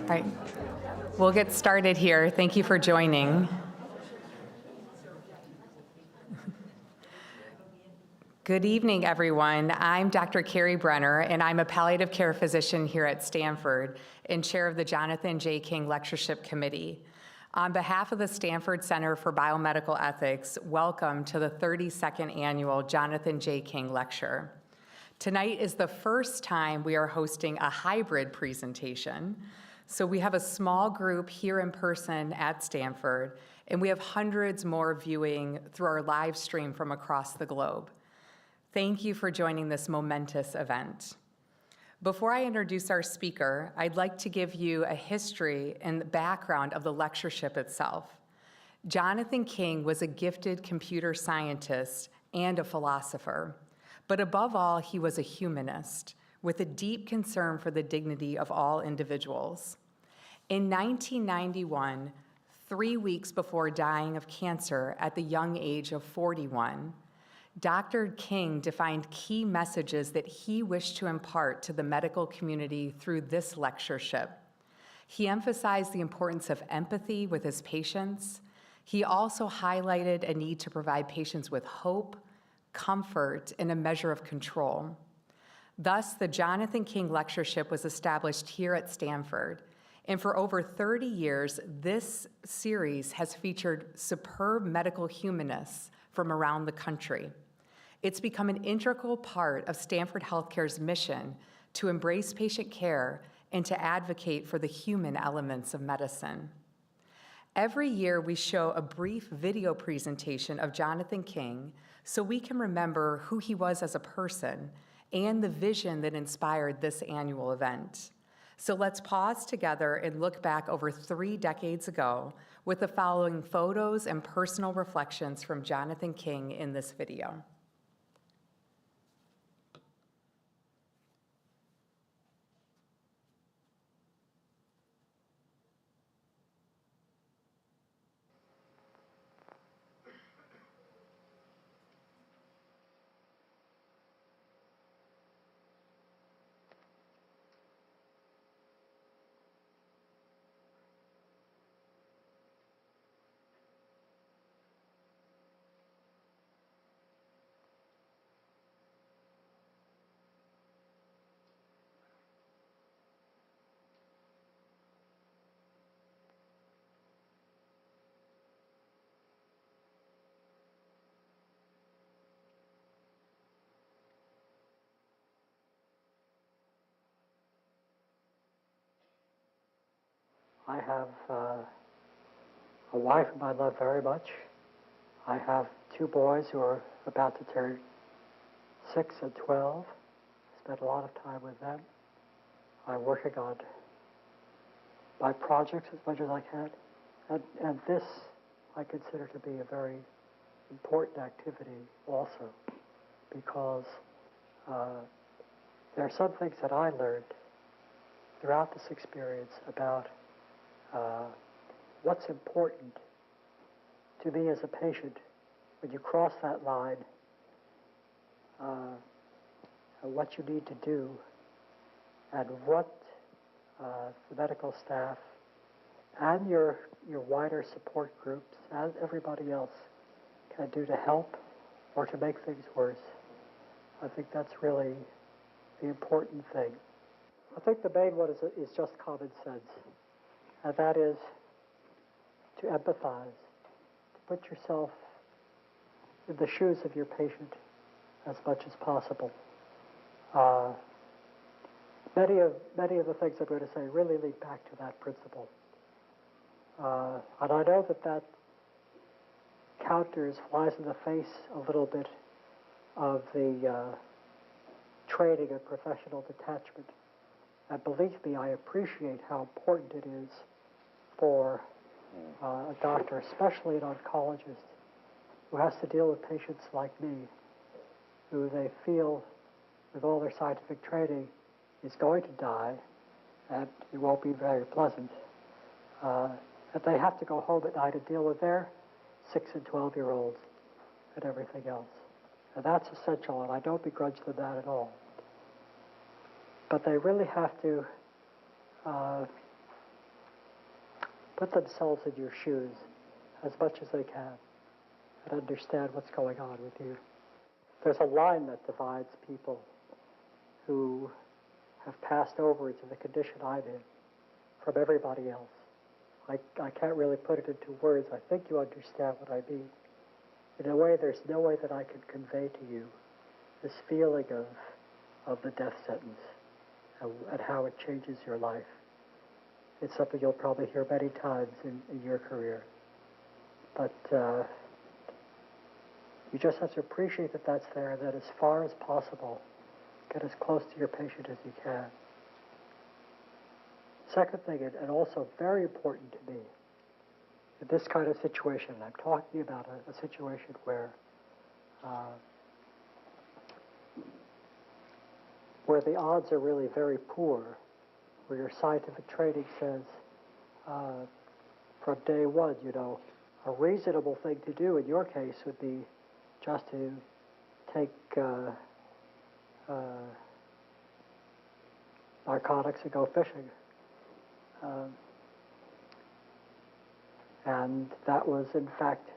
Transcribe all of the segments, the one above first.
All right, we'll get started here. Thank you for joining. Good evening, everyone. I'm Dr. Carrie Brenner, and I'm a palliative care physician here at Stanford and chair of the Jonathan J. King Lectureship Committee. On behalf of the Stanford Center for Biomedical Ethics, welcome to the 32nd annual Jonathan J. King Lecture. Tonight is the first time we are hosting a hybrid presentation. So we have a small group here in person at Stanford, and we have hundreds more viewing through our live stream from across the globe. Thank you for joining this momentous event. Before I introduce our speaker, I'd like to give you a history and the background of the lectureship itself. Jonathan King was a gifted computer scientist and a philosopher, but above all, he was a humanist with a deep concern for the dignity of all individuals. In 1991, 3 weeks before dying of cancer at the young age of 41, Dr. King defined key messages that he wished to impart to the medical community through this lectureship. He emphasized the importance of empathy with his patients. He also highlighted a need to provide patients with hope, comfort, and a measure of control. Thus, the Jonathan King Lectureship was established here at Stanford, and for over 30 years, this series has featured superb medical humanists from around the country. It's become an integral part of Stanford Healthcare's mission to embrace patient care and to advocate for the human elements of medicine. Every year, we show a brief video presentation of Jonathan King so we can remember who he was as a person and the vision that inspired this annual event. So let's pause together and look back over 3 decades ago with the following photos and personal reflections from Jonathan King in this video. I have a wife whom I love very much. I have 2 boys who are about to turn 6 and 12. I spend a lot of time with them. I'm working on my projects as much as I can. And this I consider to be a very important activity also, because there are some things that I learned throughout this experience about what's important to me as a patient when you cross that line, and what you need to do, and what the medical staff and your wider support groups and everybody else can do to help or to make things worse. I think that's really the important thing. I think the main one is just common sense, and that is to empathize, to put yourself in the shoes of your patient as much as possible. Many of the things I'm going to say really lead back to that principle. And I know that flies in the face a little bit of the training and professional detachment. And believe me, I appreciate how important it is for a doctor, especially an oncologist, who has to deal with patients like me, who they feel, with all their scientific training, is going to die, and it won't be very pleasant. And they have to go home at night and deal with their 6 and 12-year-olds and everything else. And that's essential, and I don't begrudge them that at all. But they really have to put themselves in your shoes as much as they can and understand what's going on with you. There's a line that divides people who have passed over into the condition I'm in from everybody else. I can't really put it into words. I think you understand what I mean. In a way, there's no way that I can convey to you this feeling of the death sentence and how it changes your life. It's something you'll probably hear many times in your career. But you just have to appreciate that that's there, and that as far as possible, get as close to your patient as you can. Second thing, and also very important to me, in this kind of situation, I'm talking about a situation where the odds are really very poor, where your scientific training says from day one, a reasonable thing to do in your case would be just to take narcotics and go fishing. And that was, in fact,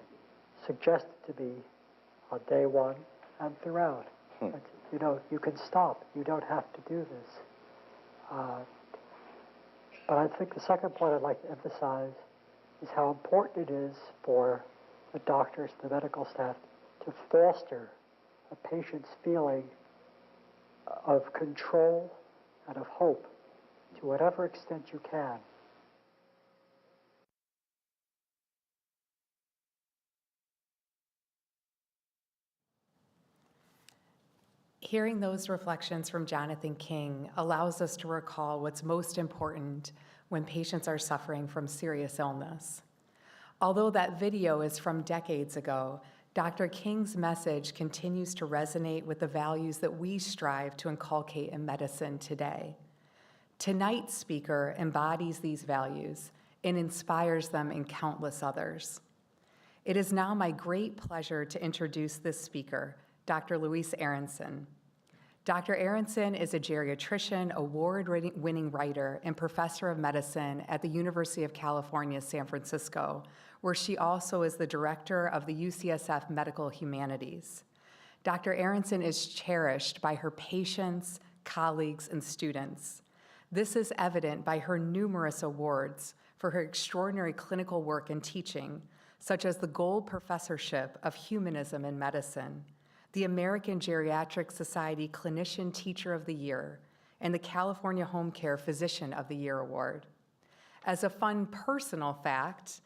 suggested to me on day one and throughout. But, you can stop. You don't have to do this. But I think the second point I'd like to emphasize is how important it is for the doctors, the medical staff, to foster a patient's feeling of control and of hope to whatever extent you can. Hearing those reflections from Jonathan King allows us to recall what's most important when patients are suffering from serious illness. Although that video is from decades ago, Dr. King's message continues to resonate with the values that we strive to inculcate in medicine today. Tonight's speaker embodies these values and inspires them in countless others. It is now my great pleasure to introduce this speaker, Dr. Luis Aronson. Dr. Aronson is a geriatrician, award-winning writer, and professor of medicine at the University of California, San Francisco, where she also is the director of the UCSF Medical Humanities. Dr. Aronson is cherished by her patients, colleagues, and students. This is evident by her numerous awards for her extraordinary clinical work and teaching, such as the Gold Professorship of Humanism in Medicine, the American Geriatric Society Clinician Teacher of the Year, and the California Home Care Physician of the Year Award. As a fun personal fact,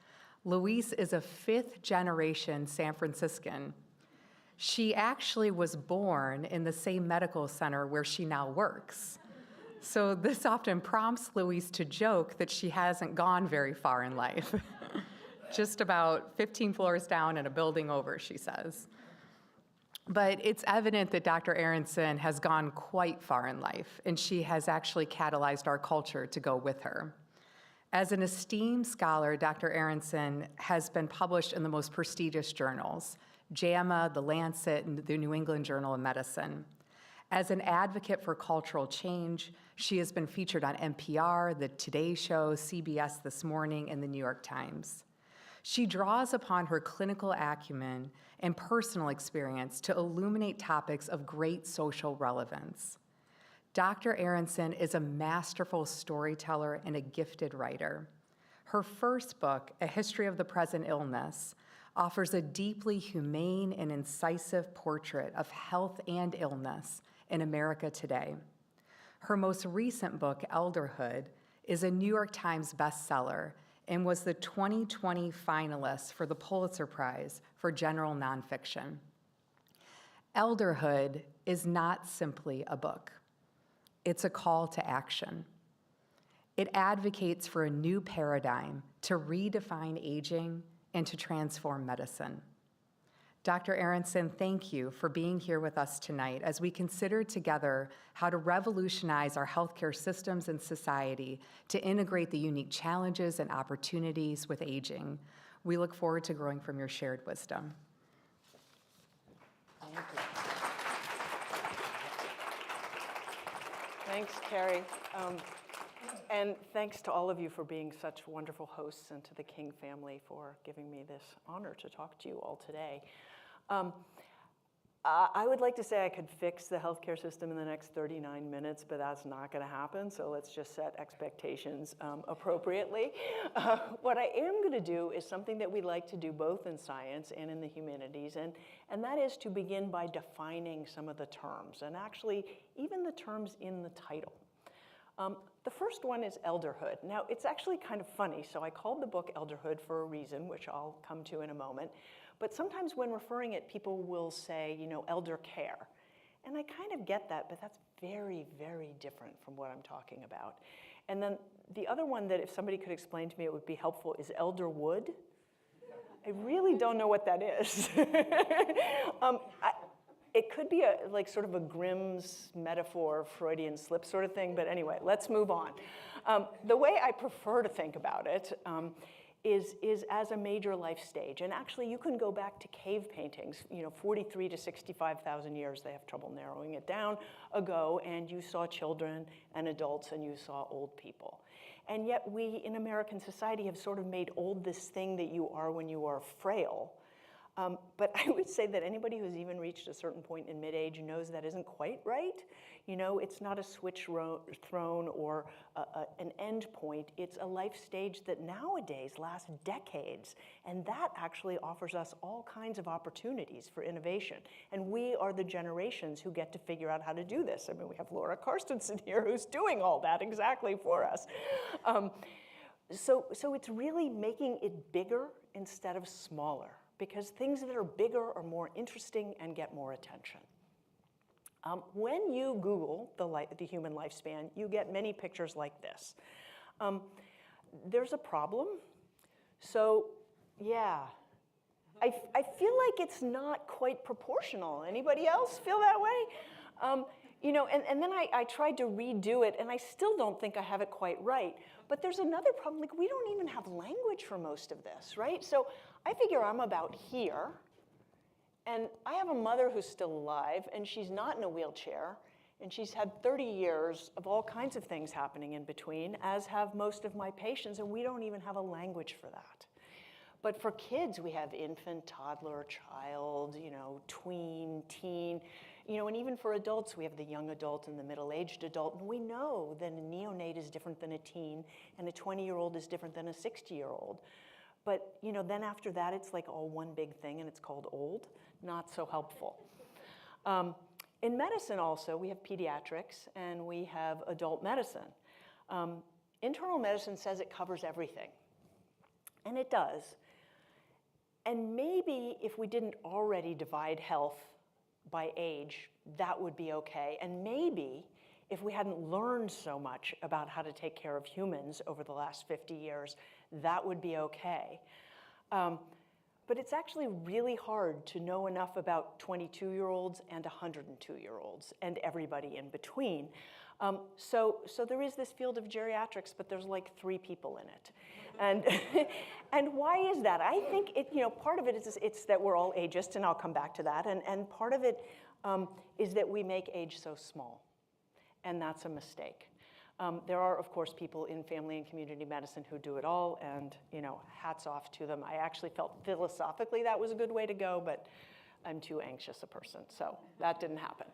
Louise is a fifth-generation San Franciscan. She actually was born in the same medical center where she now works. So this often prompts Louise to joke that she hasn't gone very far in life. Just about 15 floors down and a building over, she says. But it's evident that Dr. Aronson has gone quite far in life, and she has actually catalyzed our culture to go with her. As an esteemed scholar, Dr. Aronson has been published in the most prestigious journals, JAMA, The Lancet, and the New England Journal of Medicine. As an advocate for cultural change, she has been featured on NPR, The Today Show, CBS This Morning, and the New York Times. She draws upon her clinical acumen and personal experience to illuminate topics of great social relevance. Dr. Aronson is a masterful storyteller and a gifted writer. Her first book, A History of the Present Illness, offers a deeply humane and incisive portrait of health and illness in America today. Her most recent book, Elderhood, is a New York Times bestseller and was the 2020 finalist for the Pulitzer Prize for General Nonfiction. Elderhood is not simply a book. It's a call to action. It advocates for a new paradigm to redefine aging and to transform medicine. Dr. Aronson, thank you for being here with us tonight as we consider together how to revolutionize our healthcare systems and society to integrate the unique challenges and opportunities with aging. We look forward to growing from your shared wisdom. Thank you. Thanks, Carrie. And thanks to all of you for being such wonderful hosts, and to the King family for giving me this honor to talk to you all today. I would like to say I could fix the healthcare system in the next 39 minutes, but that's not going to happen, so let's just set expectations appropriately. What I am going to do is something that we like to do both in science and in the humanities, and that is to begin by defining some of the terms, and actually even the terms in the title. The first one is elderhood. Now, it's actually kind of funny, so I called the book Elderhood for a reason, which I'll come to in a moment. But sometimes when referring it, people will say, you know, elder care. And I kind of get that, but that's very, very different from what I'm talking about. And then the other one that if somebody could explain to me it would be helpful is elderwood. I really don't know what that is. It could be like sort of a Grimm's metaphor, Freudian slip sort of thing, but anyway, let's move on. The way I prefer to think about it is as a major life stage. And actually, you can go back to cave paintings, 43 to 65,000 years, they have trouble narrowing it down, ago, and you saw children and adults and you saw old people. And yet we, in American society, have sort of made old this thing that you are when you are frail. But I would say that anybody who's even reached a certain point in mid-age knows that isn't quite right. It's not a switch thrown or an end point. It's a life stage that nowadays lasts decades. And that actually offers us all kinds of opportunities for innovation. And we are the generations who get to figure out how to do this. I mean, we have Laura Carstensen here who's doing all that exactly for us. So it's really making it bigger instead of smaller, because things that are bigger are more interesting and get more attention. When you Google the human lifespan, you get many pictures like this. There's a problem. So yeah, I feel like it's not quite proportional. Anybody else feel that way? And then I tried to redo it, and I still don't think I have it quite right. But there's another problem, like we don't even have language for most of this, right? So I figure I'm about here, and I have a mother who's still alive, and she's not in a wheelchair, and she's had 30 years of all kinds of things happening in between, as have most of my patients, and we don't even have a language for that. But for kids, we have infant, toddler, child, tween, teen, and even for adults, we have the young adult and the middle-aged adult, and we know that a neonate is different than a teen, and a 20-year-old is different than a 60-year-old. But then after that, it's like all one big thing, and it's called old. Not so helpful. In medicine also, we have pediatrics, and we have adult medicine. internal medicine says it covers everything, and it does. And maybe if we didn't already divide health by age, that would be okay. And maybe if we hadn't learned so much about how to take care of humans over the last 50 years, that would be okay. But it's actually really hard to know enough about 22-year-olds and 102-year-olds and everybody in between. So there is this field of geriatrics, but there's like 3 people in it. And, and why is that? I think part of it is it's that we're all ageist, and I'll come back to that. And part of it is that we make age so small, and that's a mistake. There are, of course, people in family and community medicine who do it all, and hats off to them. I actually felt philosophically that was a good way to go, but I'm too anxious a person, so that didn't happen.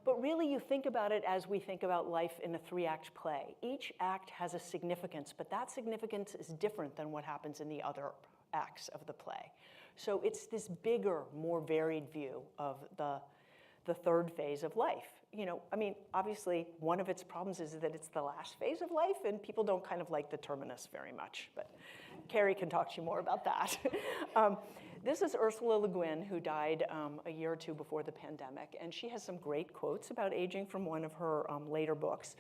But really, you think about it as we think about life in a 3-act play. Each act has a significance, but that significance is different than what happens in the other acts of the play. So it's this bigger, more varied view of the 3rd phase of life. Obviously, one of its problems is that it's the last phase of life, and people don't kind of like the terminus very much, but Carrie can talk to you more about that. This is Ursula Le Guin, who died a year or 2 before the pandemic, and she has some great quotes about aging from one of her later books.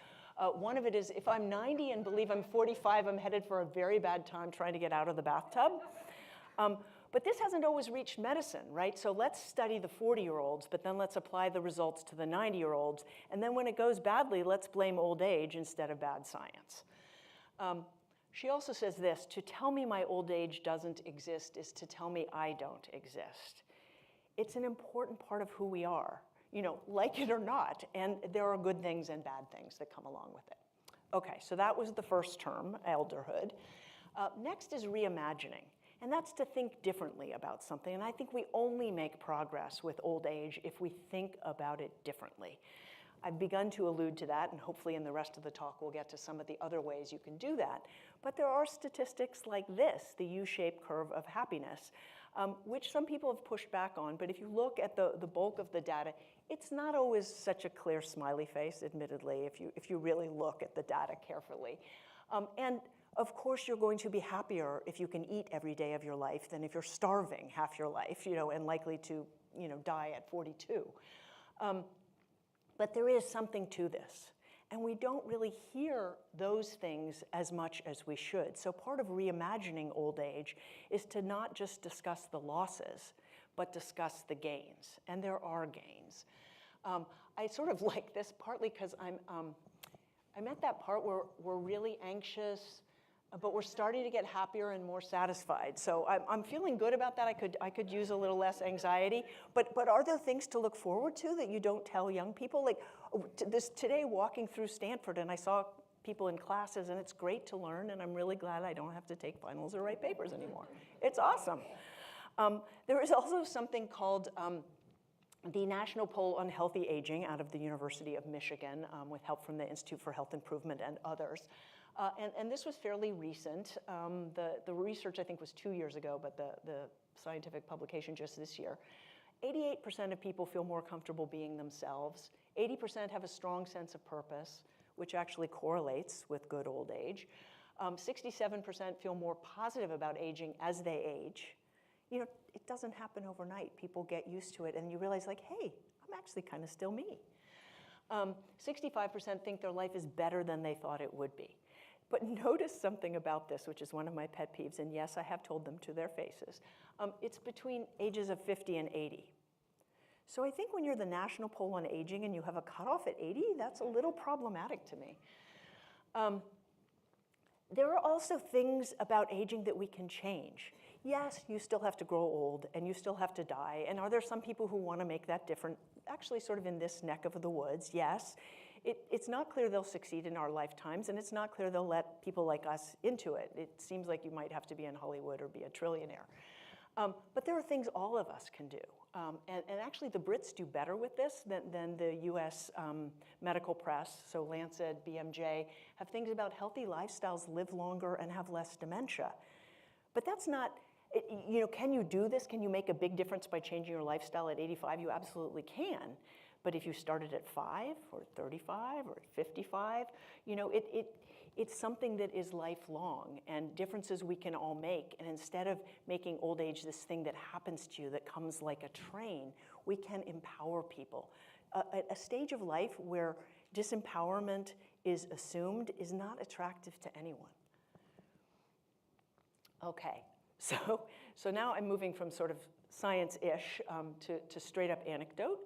One of it is, if I'm 90 and believe I'm 45, I'm headed for a very bad time trying to get out of the bathtub. But this hasn't always reached medicine, right? So let's study the 40-year-olds, but then let's apply the results to the 90-year-olds. And then when it goes badly, let's blame old age instead of bad science. She also says this: to tell me my old age doesn't exist is to tell me I don't exist. It's an important part of who we are, like it or not. And there are good things and bad things that come along with it. Okay, so that was the first term, elderhood. Next is reimagining. And that's to think differently about something. And I think we only make progress with old age if we think about it differently. I've begun to allude to that, and hopefully in the rest of the talk we'll get to some of the other ways you can do that. But there are statistics like this, the U-shaped curve of happiness, which some people have pushed back on. But if you look at the bulk of the data, it's not always such a clear smiley face, admittedly, if you really look at the data carefully. And of course, you're going to be happier if you can eat every day of your life than if you're starving half your life, and likely to, die at 42. But there is something to this. And we don't really hear those things as much as we should. So part of reimagining old age is to not just discuss the losses, but discuss the gains. And there are gains. I sort of like this partly because I'm at that part where we're really anxious, but we're starting to get happier and more satisfied. So I'm feeling good about that. I could use a little less anxiety. But are there things to look forward to that you don't tell young people? Like today, walking through Stanford, and I saw people in classes, and it's great to learn, and I'm really glad I don't have to take finals or write papers anymore. It's awesome. There is also something called the National Poll on Healthy Aging out of the University of Michigan, with help from the Institute for Health Improvement and others. And this was fairly recent. The research, I think, was 2 years ago, but the scientific publication just this year. 88% of people feel more comfortable being themselves. 80% have a strong sense of purpose, which actually correlates with good old age. 67% feel more positive about aging as they age. It doesn't happen overnight. People get used to it, and you realize, like, hey, I'm actually kind of still me. 65% think their life is better than they thought it would be. But notice something about this, which is one of my pet peeves, and yes, I have told them to their faces. It's between ages of 50 and 80. So I think when you're the National Poll on Aging and you have a cutoff at 80, that's a little problematic to me. There are also things about aging that we can change. Yes, you still have to grow old, and you still have to die, and are there some people who want to make that different? Actually, sort of in this neck of the woods, yes. It's not clear they'll succeed in our lifetimes, and it's not clear they'll let people like us into it. It seems like you might have to be in Hollywood or be a trillionaire. But there are things all of us can do. And actually, the Brits do better with this than the US medical press. So Lancet, BMJ, have things about healthy lifestyles, live longer, and have less dementia. But that's not, can you do this? Can you make a big difference by changing your lifestyle at 85? You absolutely can. But if you started at 5 or 35 or 55, It's something that is lifelong and differences we can all make. And instead of making old age this thing that happens to you that comes like a train, we can empower people. A stage of life where disempowerment is assumed is not attractive to anyone. Okay, so now I'm moving from sort of science-ish to straight-up anecdote.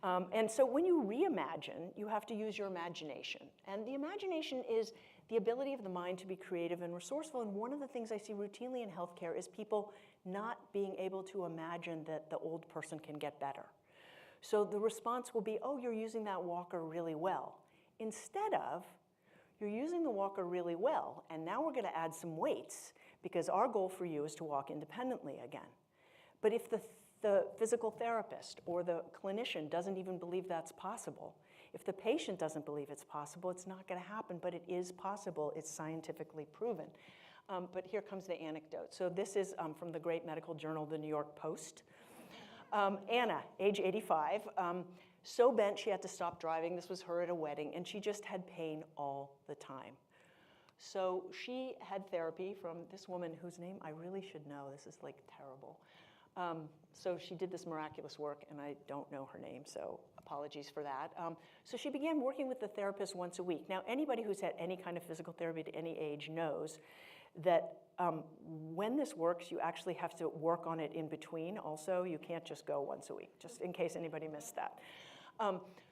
And so when you reimagine, you have to use your imagination. And the imagination is the ability of the mind to be creative and resourceful. And one of the things I see routinely in healthcare is people not being able to imagine that the old person can get better. So the response will be, oh, you're using that walker really well. Instead of, you're using the walker really well, and now we're going to add some weights because our goal for you is to walk independently again. But if the physical therapist or the clinician doesn't even believe that's possible, if the patient doesn't believe it's possible, it's not going to happen, but it is possible. It's scientifically proven. But here comes the anecdote. So this is from the great medical journal, the New York Post. Anna, age 85, so bent she had to stop driving. This was her at a wedding, and she just had pain all the time. So she had therapy from this woman whose name I really should know. This is like terrible. So she did this miraculous work, and I don't know her name, so apologies for that. So she began working with the therapist once a week. Now, anybody who's had any kind of physical therapy at any age knows that when this works, you actually have to work on it in between also. You can't just go once a week, just in case anybody missed that.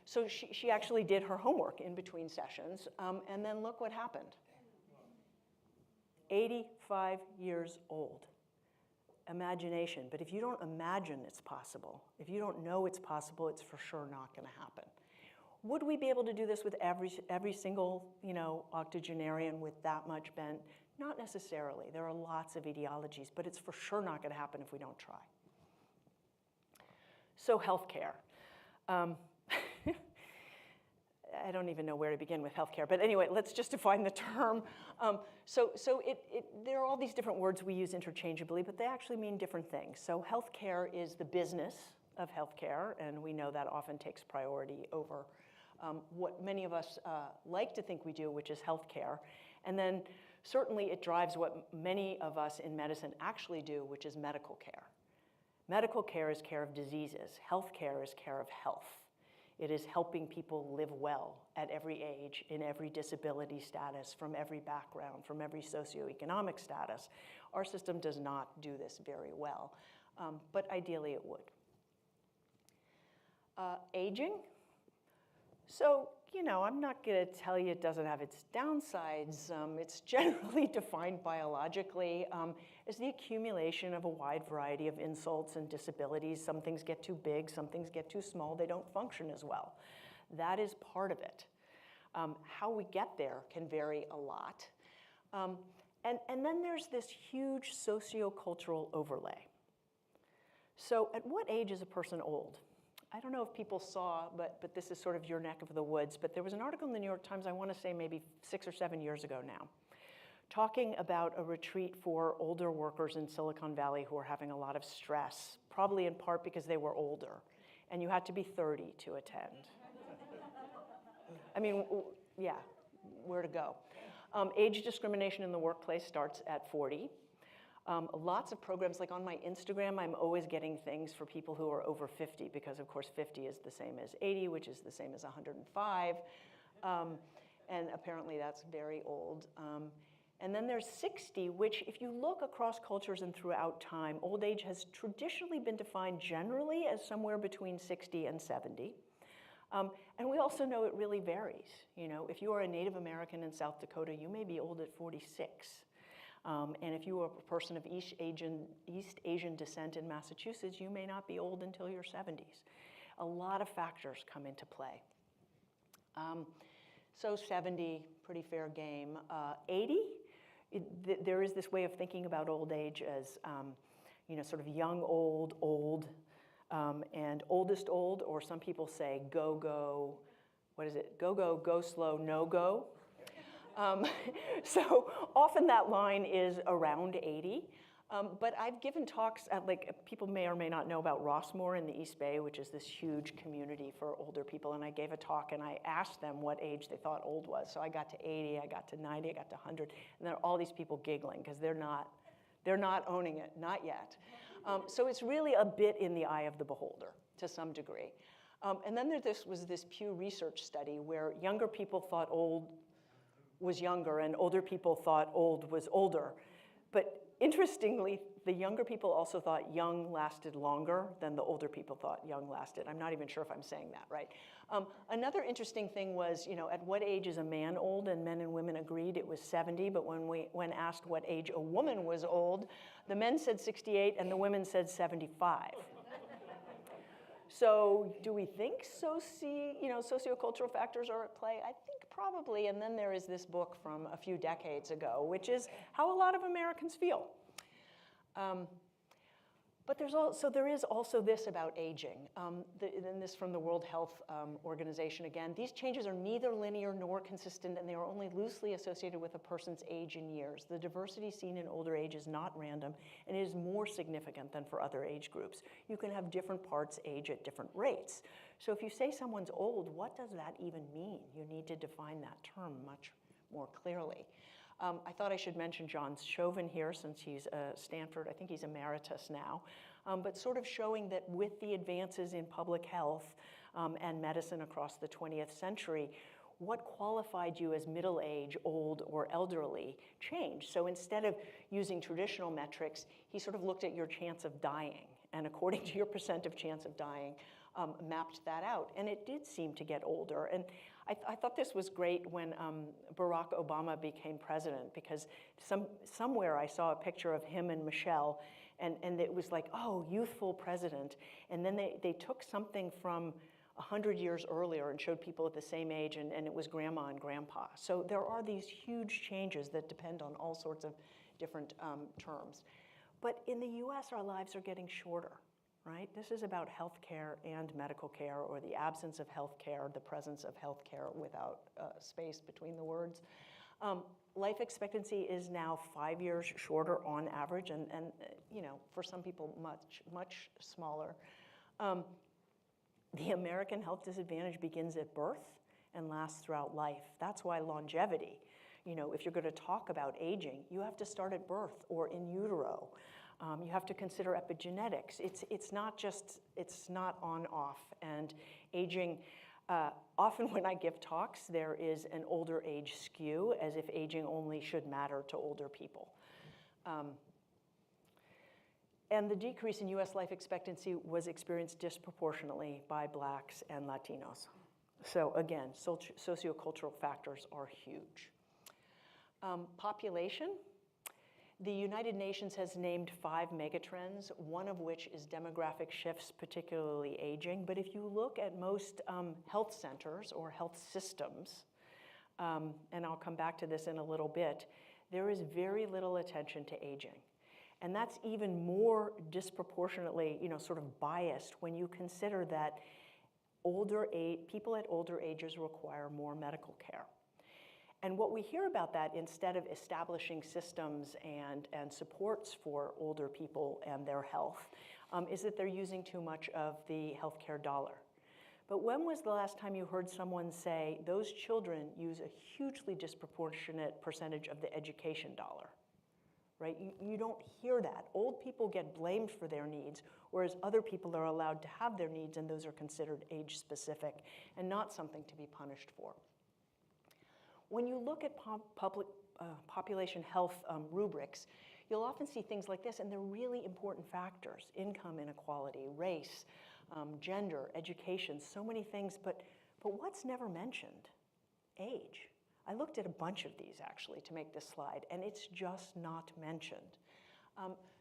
So she actually did her homework in between sessions, and then look what happened. 85 years old. Imagination. But if you don't imagine it's possible, if you don't know it's possible, it's for sure not going to happen. Would we be able to do this with every single, octogenarian with that much bent? Not necessarily. There are lots of etiologies, but it's for sure not going to happen if we don't try. So healthcare. I don't even know where to begin with healthcare, but anyway, let's just define the term. There are all these different words we use interchangeably, but they actually mean different things. So healthcare is the business of healthcare, and we know that often takes priority over what many of us like to think we do, which is healthcare. And then certainly it drives what many of us in medicine actually do, which is medical care. Medical care is care of diseases. Healthcare is care of health. It is helping people live well at every age, in every disability status, from every background, from every socioeconomic status. Our system does not do this very well, but ideally it would. Aging. So, I'm not going to tell you it doesn't have its downsides. It's generally defined biologically as the accumulation of a wide variety of insults and disabilities. Some things get too big, some things get too small, they don't function as well. That is part of it. How we get there can vary a lot. And then there's this huge sociocultural overlay. So at what age is a person old? I don't know if people saw, but this is sort of your neck of the woods, but there was an article in the New York Times, I want to say maybe 6 or 7 years ago now, talking about a retreat for older workers in Silicon Valley who were having a lot of stress, probably in part because they were older, and you had to be 30 to attend. I mean, yeah, where to go? Age discrimination in the workplace starts at 40. Lots of programs, like on my Instagram, I'm always getting things for people who are over 50, because of course 50 is the same as 80, which is the same as 105. And apparently that's very old. And then there's 60, which if you look across cultures and throughout time, old age has traditionally been defined generally as somewhere between 60 and 70. And we also know it really varies. If you are a Native American in South Dakota, you may be old at 46. And if you are a person of East Asian descent in Massachusetts, you may not be old until your 70s. A lot of factors come into play. So 70, pretty fair game. 80, there is this way of thinking about old age as sort of young old, and oldest old, or some people say go, what is it? Go slow, no go. So often that line is around 80. But I've given talks at, people may or may not know about Rossmore in the East Bay, which is this huge community for older people. And I gave a talk and I asked them what age they thought old was. So I got to 80, I got to 90, I got to 100. And there are all these people giggling because they're not owning it, not yet. So it's really a bit in the eye of the beholder to some degree. And then there was this Pew Research study where younger people thought old was younger and older people thought old was older. But interestingly, the younger people also thought young lasted longer than the older people thought young lasted. I'm not even sure if I'm saying that right. Another interesting thing was, at what age is a man old? And men and women agreed it was 70, but when asked what age a woman was old, the men said 68 and the women said 75. So do we think sociocultural factors are at play? I think probably, and then there is this book from a few decades ago, which is how a lot of Americans feel. But there is also this about aging, and this from the World Health Organization again. These changes are neither linear nor consistent, and they are only loosely associated with a person's age in years. The diversity seen in older age is not random, and it is more significant than for other age groups. You can have different parts age at different rates. So if you say someone's old, what does that even mean? You need to define that term much more clearly. I thought I should mention John Chauvin here since he's Stanford. I think he's emeritus now. But sort of showing that with the advances in public health and medicine across the 20th century, what qualified you as middle age, old, or elderly changed. So instead of using traditional metrics, he sort of looked at your chance of dying. And according to your percent of chance of dying, mapped that out. And it did seem to get older. And I thought this was great when Barack Obama became president, because somewhere I saw a picture of him and Michelle, and it was like, oh, youthful president. And then they took something from 100 years earlier and showed people at the same age, and it was grandma and grandpa. So there are these huge changes that depend on all sorts of different terms. But in the US, our lives are getting shorter. Right? This is about healthcare and medical care, or the absence of healthcare, the presence of healthcare without space between the words. Life expectancy is now 5 years shorter on average, and for some people much, much smaller. The American health disadvantage begins at birth and lasts throughout life. That's why longevity, if you're going to talk about aging, you have to start at birth or in utero. You have to consider epigenetics. It's not on-off. And aging, often when I give talks, there is an older age skew, as if aging only should matter to older people. And the decrease in US life expectancy was experienced disproportionately by Blacks and Latinos. So again, sociocultural factors are huge. Population. The United Nations has named 5 megatrends, one of which is demographic shifts, particularly aging. But if you look at most health centers or health systems, and I'll come back to this in a little bit, there is very little attention to aging. And that's even more disproportionately, sort of biased when you consider that people at older ages require more medical care. And what we hear about that, instead of establishing systems and supports for older people and their health, is that they're using too much of the healthcare dollar. But when was the last time you heard someone say those children use a hugely disproportionate percentage of the education dollar? Right? You don't hear that. Old people get blamed for their needs, whereas other people are allowed to have their needs, and those are considered age-specific and not something to be punished for. When you look at population health rubrics, you'll often see things like this, and they're really important factors: income inequality, race, gender, education, so many things. But what's never mentioned? Age. I looked at a bunch of these, actually, to make this slide, and it's just not mentioned.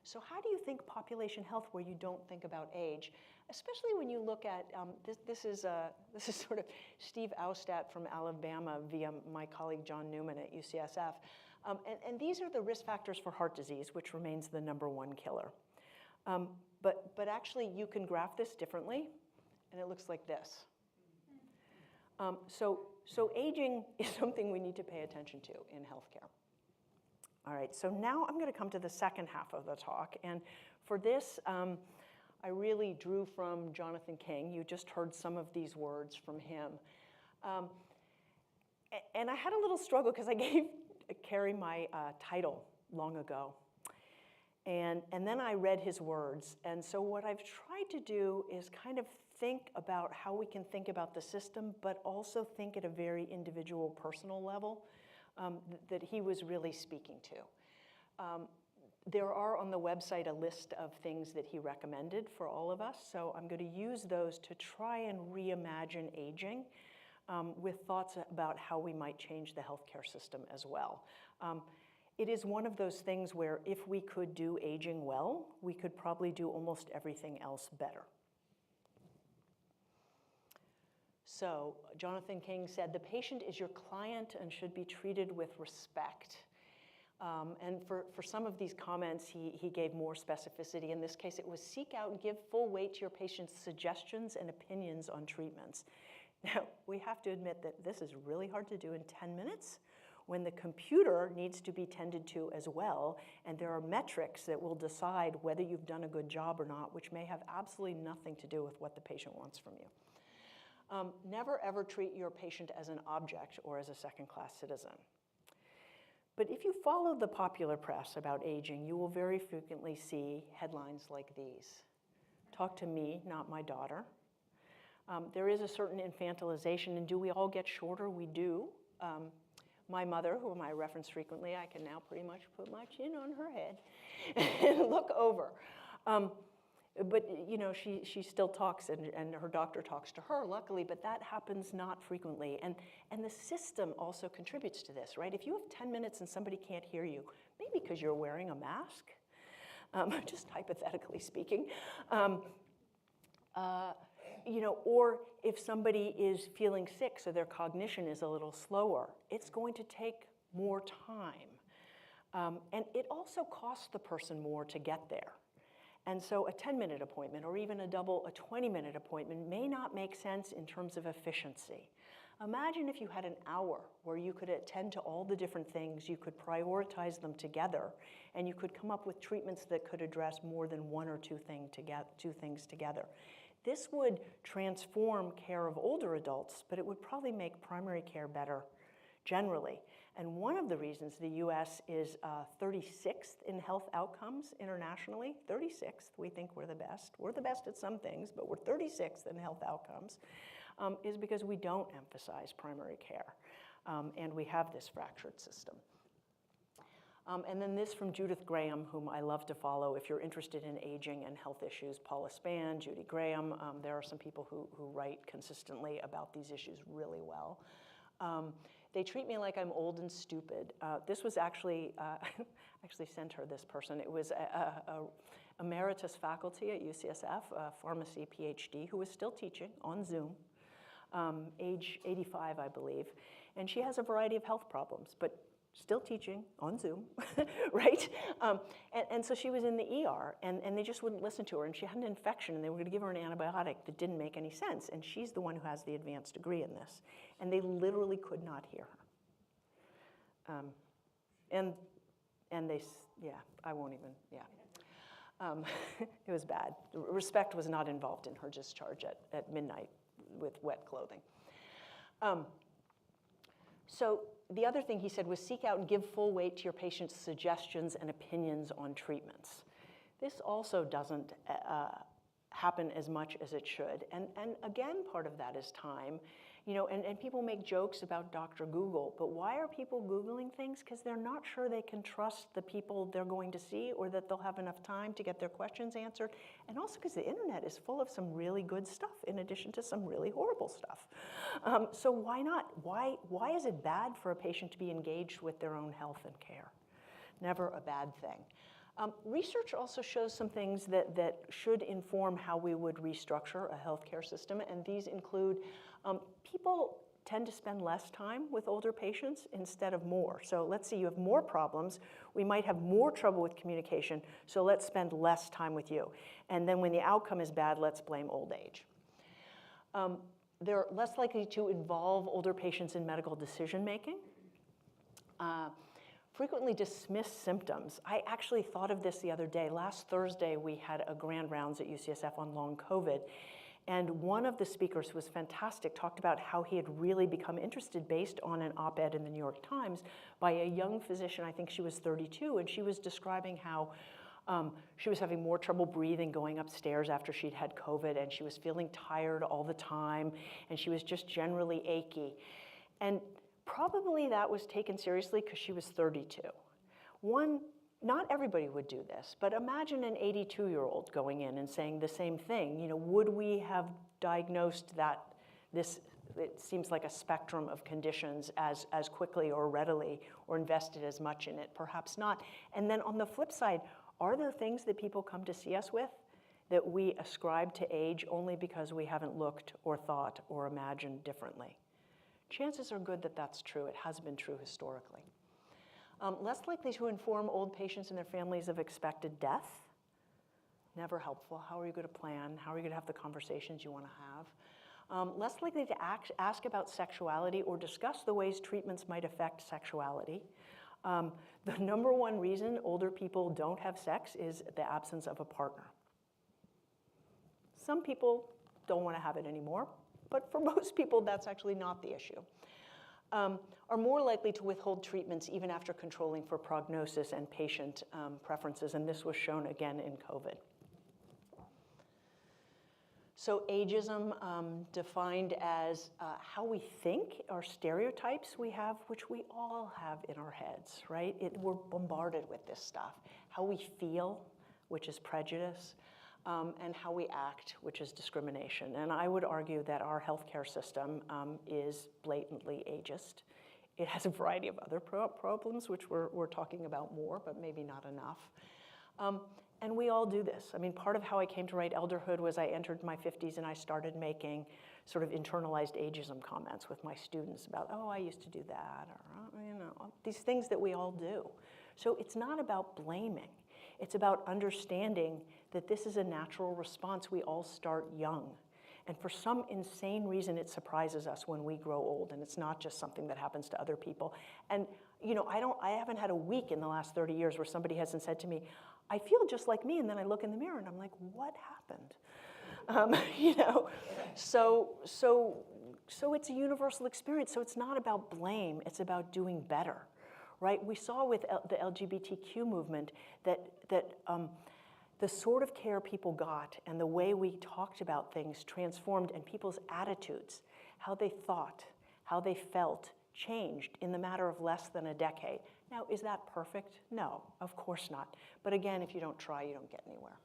So how do you think population health where you don't think about age, especially when you look at, this is sort of Steve Austat from Alabama via my colleague John Newman at UCSF. And these are the risk factors for heart disease, which remains the #1 killer. But actually, you can graph this differently, and it looks like this. So aging is something we need to pay attention to in healthcare. All right, so now I'm going to come to the second half of the talk. And for this, I really drew from Jonathan King. You just heard some of these words from him. And I had a little struggle because I gave Carrie my title long ago. And then I read his words. And so what I've tried to do is kind of think about how we can think about the system, but also think at a very individual, personal level that he was really speaking to. There are on the website a list of things that he recommended for all of us. So I'm going to use those to try and reimagine aging with thoughts about how we might change the healthcare system as well. It is one of those things where if we could do aging well, we could probably do almost everything else better. So Jonathan King said, the patient is your client and should be treated with respect. And for some of these comments, he gave more specificity. In this case, it was seek out and give full weight to your patient's suggestions and opinions on treatments. Now, we have to admit that this is really hard to do in 10 minutes when the computer needs to be tended to as well, and there are metrics that will decide whether you've done a good job or not, which may have absolutely nothing to do with what the patient wants from you. Never ever treat your patient as an object or as a second-class citizen. But if you follow the popular press about aging, you will very frequently see headlines like these. Talk to me, not my daughter. There is a certain infantilization, and do we all get shorter? We do. My mother, whom I reference frequently, I can now pretty much put my chin on her head and look over. But you know, she still talks, and her doctor talks to her, luckily, but that happens not frequently. And the system also contributes to this, right? If you have 10 minutes and somebody can't hear you, maybe because you're wearing a mask, just hypothetically speaking, you know, or if somebody is feeling sick so their cognition is a little slower, it's going to take more time. And it also costs the person more to get there. And so a 10-minute appointment or even a 20-minute appointment may not make sense in terms of efficiency. Imagine if you had an hour where you could attend to all the different things, you could prioritize them together, and you could come up with treatments that could address more than one or two things together. This would transform care of older adults, but it would probably make primary care better generally. And one of the reasons the US is 36th in health outcomes internationally, 36th, we think we're the best. We're the best at some things, but we're 36th in health outcomes, is because we don't emphasize primary care. And we have this fractured system. And then this from Judith Graham, whom I love to follow. If you're interested in aging and health issues, Paula Spann, Judy Graham, there are some people who write consistently about these issues really well. They treat me like I'm old and stupid. This was actually, I actually sent her this person. It was a emeritus faculty at UCSF, a pharmacy Ph.D., who was still teaching on Zoom, age 85, I believe. And she has a variety of health problems, but still teaching on Zoom, right? And so she was in the ER, and they just wouldn't listen to her, and she had an infection, and they were going to give her an antibiotic that didn't make any sense, and she's the one who has the advanced degree in this, and they literally could not hear her. And they, yeah, I won't even, yeah. It was bad. Respect was not involved in her discharge at midnight with wet clothing. So the other thing he said was seek out and give full weight to your patient's suggestions and opinions on treatments. This also doesn't happen as much as it should. And again, part of that is time. You know, and people make jokes about Dr. Google, but why are people Googling things? Because they're not sure they can trust the people they're going to see or that they'll have enough time to get their questions answered. And also because the internet is full of some really good stuff in addition to some really horrible stuff. So why not? Why is it bad for a patient to be engaged with their own health and care? Never a bad thing. Research also shows some things that should inform how we would restructure a healthcare system, and these include people tend to spend less time with older patients instead of more. So let's say you have more problems, we might have more trouble with communication, so let's spend less time with you. And then when the outcome is bad, let's blame old age. They're less likely to involve older patients in medical decision making. frequently dismiss symptoms. I actually thought of this the other day. Last Thursday, we had a grand rounds at UCSF on long COVID. And one of the speakers who was fantastic talked about how he had really become interested based on an op-ed in the New York Times by a young physician, I think she was 32, and she was describing how she was having more trouble breathing going upstairs after she'd had COVID, and she was feeling tired all the time, and she was just generally achy. And probably that was taken seriously because she was 32. Not everybody would do this, but imagine an 82-year-old going in and saying the same thing. You know, would we have diagnosed that this, it seems like a spectrum of conditions as quickly or readily, or invested as much in it? Perhaps not. And then on the flip side, are there things that people come to see us with that we ascribe to age only because we haven't looked or thought or imagined differently? Chances are good that that's true. It has been true historically. Less likely to inform old patients and their families of expected death. Never helpful. How are you going to plan? How are you going to have the conversations you want to have? Less likely to ask about sexuality or discuss the ways treatments might affect sexuality. The number one reason older people don't have sex is the absence of a partner. Some people don't want to have it anymore, but for most people, that's actually not the issue. Are more likely to withhold treatments even after controlling for prognosis and patient preferences, and this was shown again in COVID. So ageism, defined as how we think, or stereotypes we have, which we all have in our heads, right? We're bombarded with this stuff. How we feel, which is prejudice, and how we act, which is discrimination. And I would argue that our healthcare system is blatantly ageist. It has a variety of other problems, which we're talking about more, but maybe not enough. And we all do this. I mean, part of how I came to write Elderhood was I entered my 50s and I started making sort of internalized ageism comments with my students about, oh, I used to do that, or, you know, these things that we all do. So it's not about blaming. It's about understanding that this is a natural response. We all start young. And for some insane reason, it surprises us when we grow old, and it's not just something that happens to other people. And you know, I haven't had a week in the last 30 years where somebody hasn't said to me, I feel just like me, and then I look in the mirror and I'm like, what happened? You know, so it's a universal experience. So it's not about blame, it's about doing better, right? We saw with the LGBTQ movement that the sort of care people got and the way we talked about things transformed, and people's attitudes, how they thought, how they felt, changed in the matter of less than a decade. Now, is that perfect? No, of course not. But again, if you don't try, you don't get anywhere.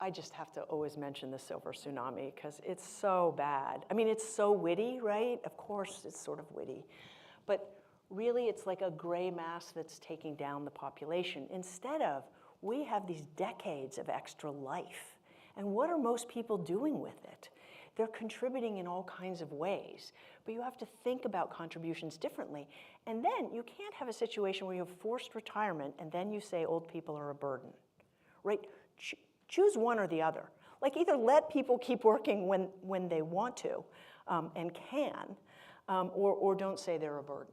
I just have to always mention the Silver Tsunami because it's so bad. I mean, it's so witty, right? Of course, it's sort of witty. But really, it's like a gray mass that's taking down the population. Instead of, we have these decades of extra life. And what are most people doing with it? They're contributing in all kinds of ways. But you have to think about contributions differently. And then you can't have a situation where you have forced retirement and then you say old people are a burden, right? Choose one or the other. Like, either let people keep working when they want to and can, or don't say they're a burden.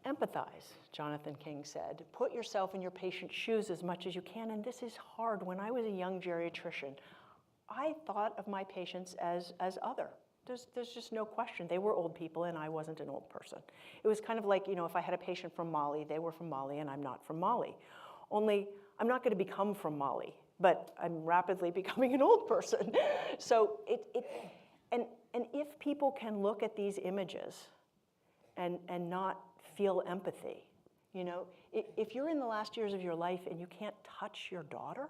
Empathize, Jonathan King said. Put yourself in your patient's shoes as much as you can, and this is hard. When I was a young geriatrician, I thought of my patients as other. There's just no question. They were old people and I wasn't an old person. It was kind of like, you know, if I had a patient from Mali, they were from Mali and I'm not from Mali. Only I'm not going to become from Mali, but I'm rapidly becoming an old person. So and if people can look at these images and not feel empathy, you know, if you're in the last years of your life and you can't touch your daughter,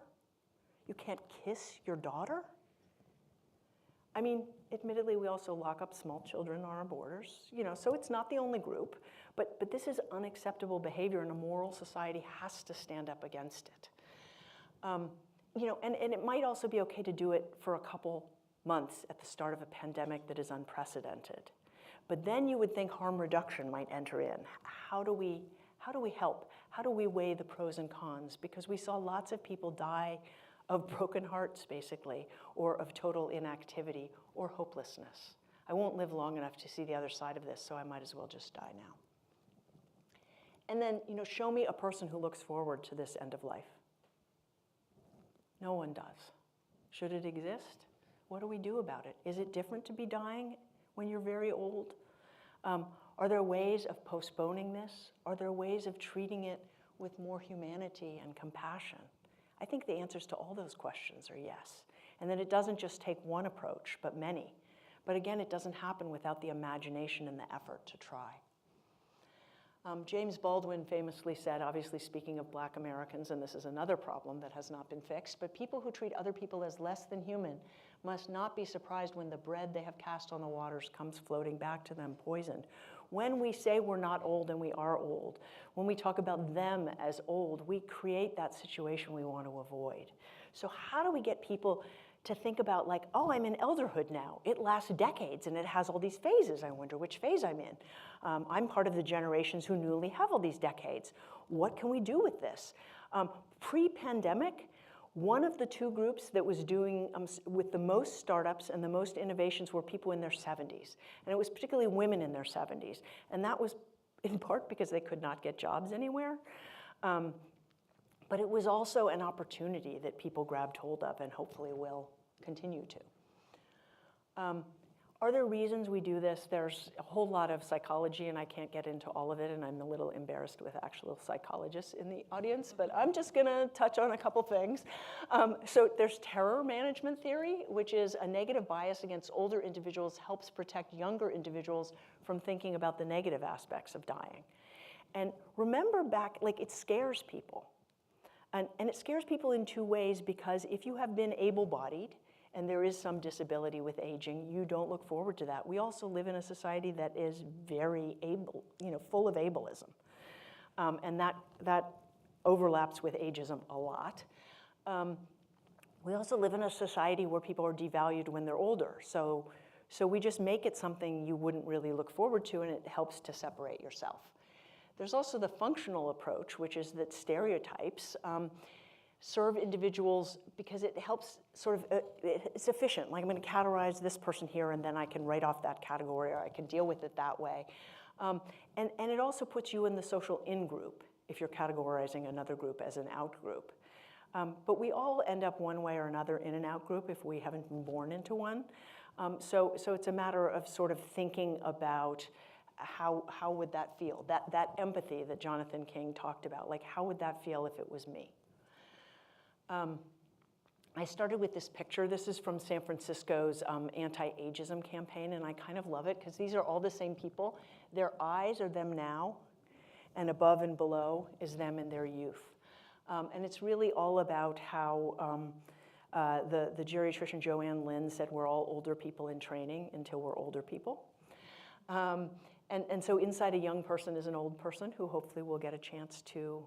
you can't kiss your daughter. I mean, admittedly, we also lock up small children on our borders, you know, so it's not the only group, but this is unacceptable behavior, and a moral society has to stand up against it. You know, and it might also be okay to do it for a couple months at the start of a pandemic that is unprecedented. But then you would think harm reduction might enter in. How do we help? How do we weigh the pros and cons? Because we saw lots of people die of broken hearts, basically, or of total inactivity or hopelessness. I won't live long enough to see the other side of this, so I might as well just die now. And then, show me a person who looks forward to this end of life. No one does. Should it exist? What do we do about it? Is it different to be dying when you're very old? Are there ways of postponing this? Are there ways of treating it with more humanity and compassion? I think the answers to all those questions are yes. And that it doesn't just take one approach, but many. But again, it doesn't happen without the imagination and the effort to try. James Baldwin famously said, obviously speaking of Black Americans, and this is another problem that has not been fixed, but people who treat other people as less than human must not be surprised when the bread they have cast on the waters comes floating back to them poisoned. When we say we're not old and we are old, when we talk about them as old, we create that situation we want to avoid. So how do we get people to think about like, oh, I'm in elderhood now. It lasts decades and it has all these phases. I wonder which phase I'm in. I'm part of the generations who newly have all these decades. What can we do with this? Pre-pandemic, one of the two groups that was doing with the most startups and the most innovations were people in their 70s. And it was particularly women in their 70s. And that was in part because they could not get jobs anywhere. But it was also an opportunity that people grabbed hold of and hopefully will continue to. Are there reasons we do this? There's a whole lot of psychology, and I can't get into all of it, and I'm a little embarrassed with actual psychologists in the audience, but I'm just gonna touch on a couple things. So there's terror management theory, which is a negative bias against older individuals helps protect younger individuals from thinking about the negative aspects of dying. And remember back, like it scares people. And it scares people in two ways, because if you have been able-bodied and there is some disability with aging, you don't look forward to that. We also live in a society that is very able, full of ableism. And that overlaps with ageism a lot. We also live in a society where people are devalued when they're older. So we just make it something you wouldn't really look forward to, and it helps to separate yourself. There's also the functional approach, which is that stereotypes serve individuals because it helps it's efficient. Like I'm going to categorize this person here, and then I can write off that category, or I can deal with it that way. And it also puts you in the social in-group if you're categorizing another group as an out-group. But we all end up one way or another in an out-group if we haven't been born into one. So it's a matter of sort of thinking about how would that feel? That empathy that Jonathan King talked about, like how would that feel if it was me? I started with this picture. This is from San Francisco's anti-ageism campaign, and I kind of love it because these are all the same people. Their eyes are them now, and above and below is them in their youth. And it's really all about how the geriatrician Joanne Lynn said we're all older people in training until we're older people. And so inside a young person is an old person who hopefully will get a chance to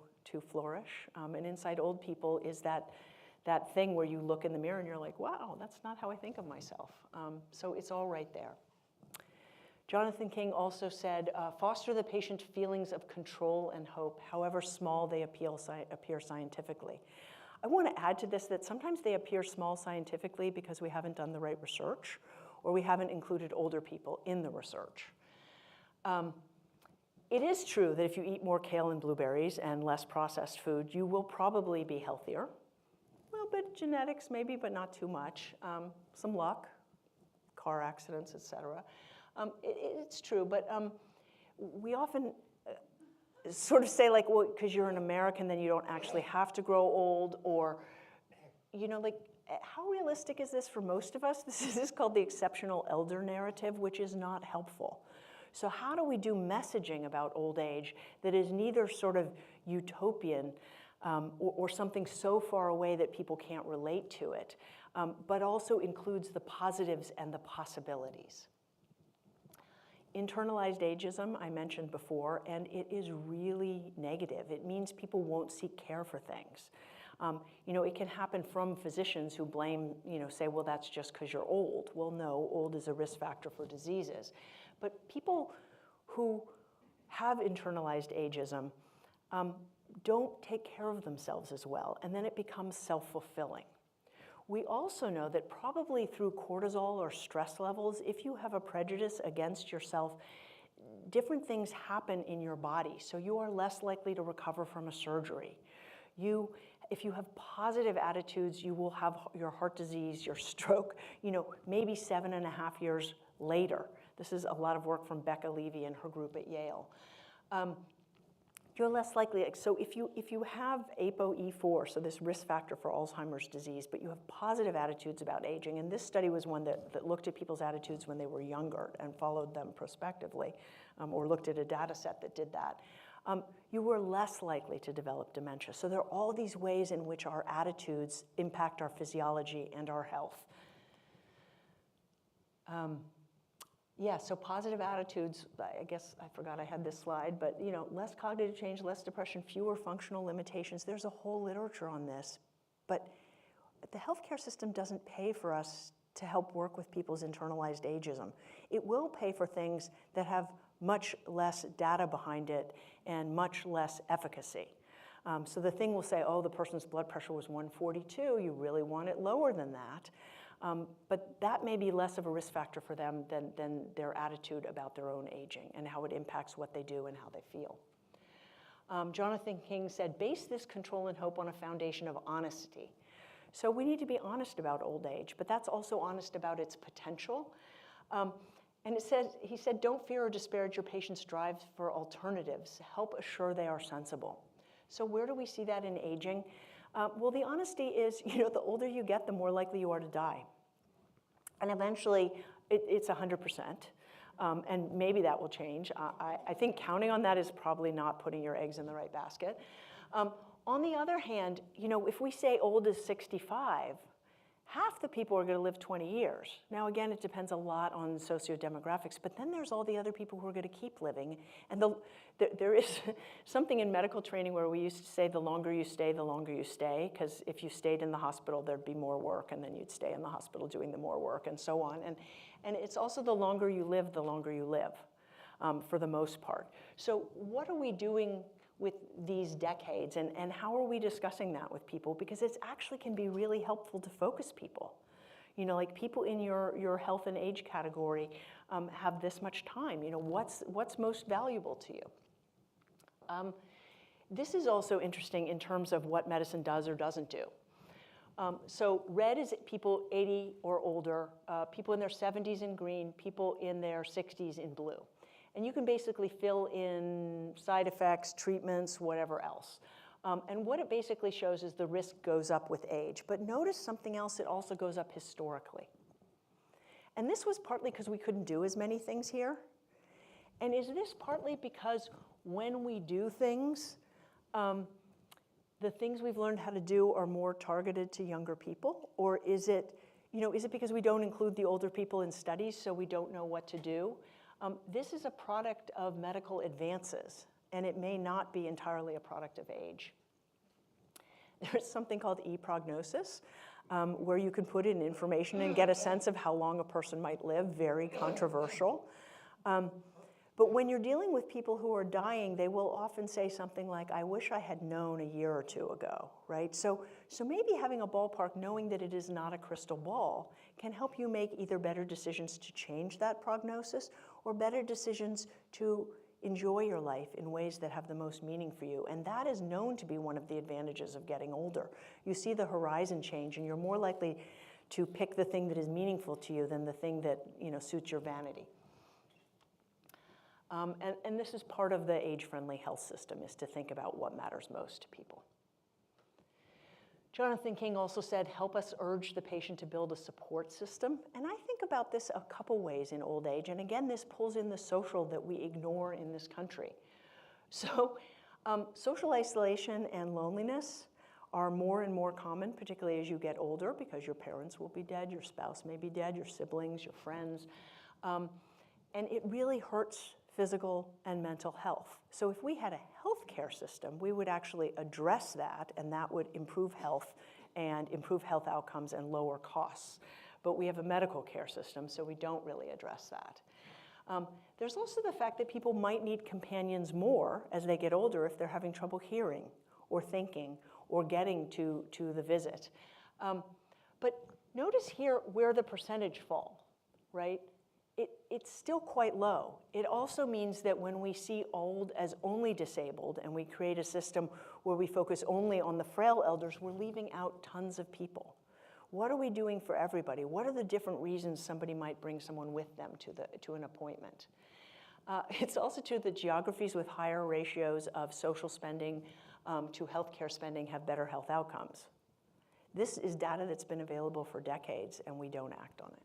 flourish. And inside old people is that thing where you look in the mirror and you're like, wow, that's not how I think of myself. So it's all right there. Jonathan King also said, foster the patient feelings of control and hope, however small they appear scientifically. I want to add to this that sometimes they appear small scientifically because we haven't done the right research, or we haven't included older people in the research. It is true that if you eat more kale and blueberries and less processed food, you will probably be healthier. A little bit of genetics maybe, but not too much. Some luck, car accidents, etc. It's true, but we often sort of say like, well, because you're an American, then you don't actually have to grow old, or, like, how realistic is this for most of us? This is called the exceptional elder narrative, which is not helpful. So how do we do messaging about old age that is neither sort of utopian or something so far away that people can't relate to it, but also includes the positives and the possibilities? Internalized ageism, I mentioned before, and it is really negative. It means people won't seek care for things. It can happen from physicians who blame, say, well, that's just because you're old. Well, no, old is a risk factor for diseases. But people who have internalized ageism don't take care of themselves as well, and then it becomes self-fulfilling. We also know that probably through cortisol or stress levels, if you have a prejudice against yourself, different things happen in your body. So you are less likely to recover from a surgery. If you have positive attitudes, you will have your heart disease, your stroke, maybe 7.5 years later. This is a lot of work from Becca Levy and her group at Yale. You're less likely, so if you have ApoE4, so this risk factor for Alzheimer's disease, but you have positive attitudes about aging, and this study was one that looked at people's attitudes when they were younger and followed them prospectively, or looked at a data set that did that, you were less likely to develop dementia. So there are all these ways in which our attitudes impact our physiology and our health. Yeah, so positive attitudes, I guess I forgot I had this slide, but less cognitive change, less depression, fewer functional limitations. There's a whole literature on this, but the healthcare system doesn't pay for us to help work with people's internalized ageism. It will pay for things that have much less data behind it and much less efficacy. So the thing will say, oh, the person's blood pressure was 142, you really want it lower than that. But that may be less of a risk factor for them than their attitude about their own aging and how it impacts what they do and how they feel. Jonathan King said, base this control and hope on a foundation of honesty. So we need to be honest about old age, but that's also honest about its potential. And he said, don't fear or disparage your patient's drive for alternatives. Help assure they are sensible. So where do we see that in aging? Well, the honesty is, the older you get, the more likely you are to die. And eventually, it's 100%. And maybe that will change. I think counting on that is probably not putting your eggs in the right basket. On the other hand, if we say old is 65, half the people are going to live 20 years. Now, again, it depends a lot on sociodemographics, but then there's all the other people who are going to keep living. And there is something in medical training where we used to say the longer you stay, because if you stayed in the hospital, there'd be more work, and then you'd stay in the hospital doing the more work, and so on. And it's also the longer you live, for the most part. So what are we doing with these decades, and how are we discussing that with people? Because it actually can be really helpful to focus people. Like people in your health and age category have this much time. What's most valuable to you? This is also interesting in terms of what medicine does or doesn't do. So red is people 80 or older, people in their 70s in green, people in their 60s in blue. And you can basically fill in side effects, treatments, whatever else. And what it basically shows is the risk goes up with age. But notice something else, it also goes up historically. And this was partly because we couldn't do as many things here. And is this partly because when we do things, the things we've learned how to do are more targeted to younger people? Or is it because we don't include the older people in studies, so we don't know what to do? This is a product of medical advances, and it may not be entirely a product of age. There's something called e-prognosis, where you can put in information and get a sense of how long a person might live, very controversial. But when you're dealing with people who are dying, they will often say something like, I wish I had known a year or two ago, right? So maybe having a ballpark, knowing that it is not a crystal ball, can help you make either better decisions to change that prognosis or better decisions to enjoy your life in ways that have the most meaning for you. And that is known to be one of the advantages of getting older. You see the horizon change, and you're more likely to pick the thing that is meaningful to you than the thing that suits your vanity. And this is part of the age-friendly health system, is to think about what matters most to people. Jonathan King also said, help us urge the patient to build a support system. And I think about this a couple ways in old age. And again, this pulls in the social that we ignore in this country. So social isolation and loneliness are more and more common, particularly as you get older, because your parents will be dead, your spouse may be dead, your siblings, your friends. And it really hurts physical and mental health. So if we had a healthcare system, we would actually address that, and that would improve health and improve health outcomes and lower costs. But we have a medical care system, so we don't really address that. There's also the fact that people might need companions more as they get older if they're having trouble hearing or thinking or getting to the visit. But notice here where the percentage fall, right? It's still quite low. It also means that when we see old as only disabled and we create a system where we focus only on the frail elders, we're leaving out tons of people. What are we doing for everybody? What are the different reasons somebody might bring someone with them to an appointment? It's also true that geographies with higher ratios of social spending to healthcare spending have better health outcomes. This is data that's been available for decades, and we don't act on it.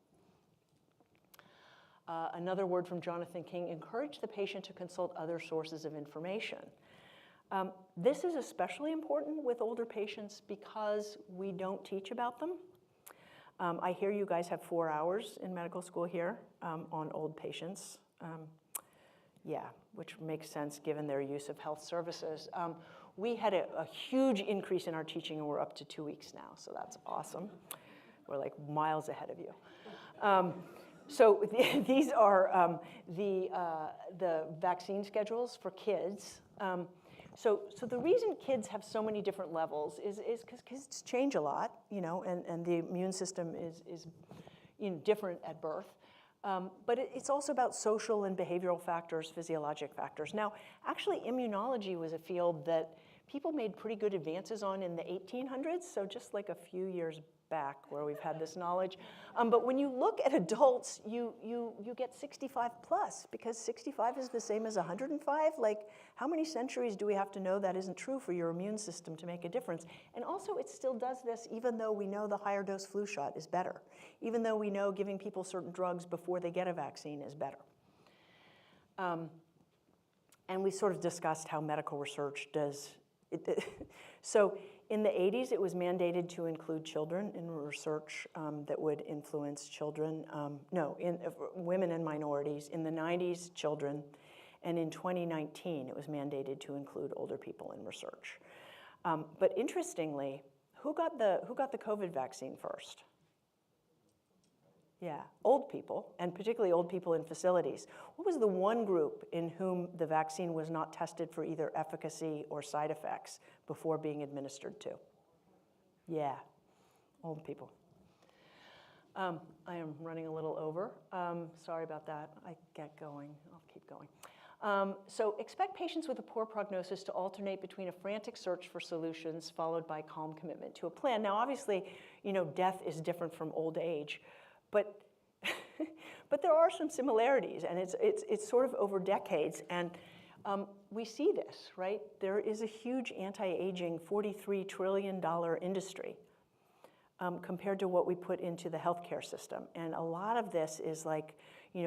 Another word from Jonathan King: encourage the patient to consult other sources of information. This is especially important with older patients because we don't teach about them. I hear you guys have 4 hours in medical school here on old patients. Yeah, which makes sense given their use of health services. We had a huge increase in our teaching, and we're up to 2 weeks now, so that's awesome. We're like miles ahead of you. So these are the vaccine schedules for kids. So the reason kids have so many different levels is because kids change a lot, and the immune system is different at birth. But it's also about social and behavioral factors, physiologic factors. Now, actually, immunology was a field that people made pretty good advances on in the 1800s, so just like a few years back where we've had this knowledge. But when you look at adults, you get 65 plus, because 65 is the same as 105. Like, how many centuries do we have to know that isn't true for your immune system to make a difference? And also, it still does this even though we know the higher dose flu shot is better, even though we know giving people certain drugs before they get a vaccine is better. And we sort of discussed how medical research does it. So in the 80s, it was mandated to include children in research that would influence children. Women and minorities. In the 90s, children. And in 2019, it was mandated to include older people in research. But interestingly, who got the COVID vaccine first? Yeah, old people, and particularly old people in facilities. What was the one group in whom the vaccine was not tested for either efficacy or side effects before being administered to? Yeah, old people. I am running a little over. Sorry about that. I get going. I'll keep going. So expect patients with a poor prognosis to alternate between a frantic search for solutions followed by calm commitment to a plan. Now, obviously, death is different from old age. But there are some similarities, and it's sort of over decades, and we see this, right? There is a huge anti-aging $43 trillion industry compared to what we put into the healthcare system, and a lot of this is like,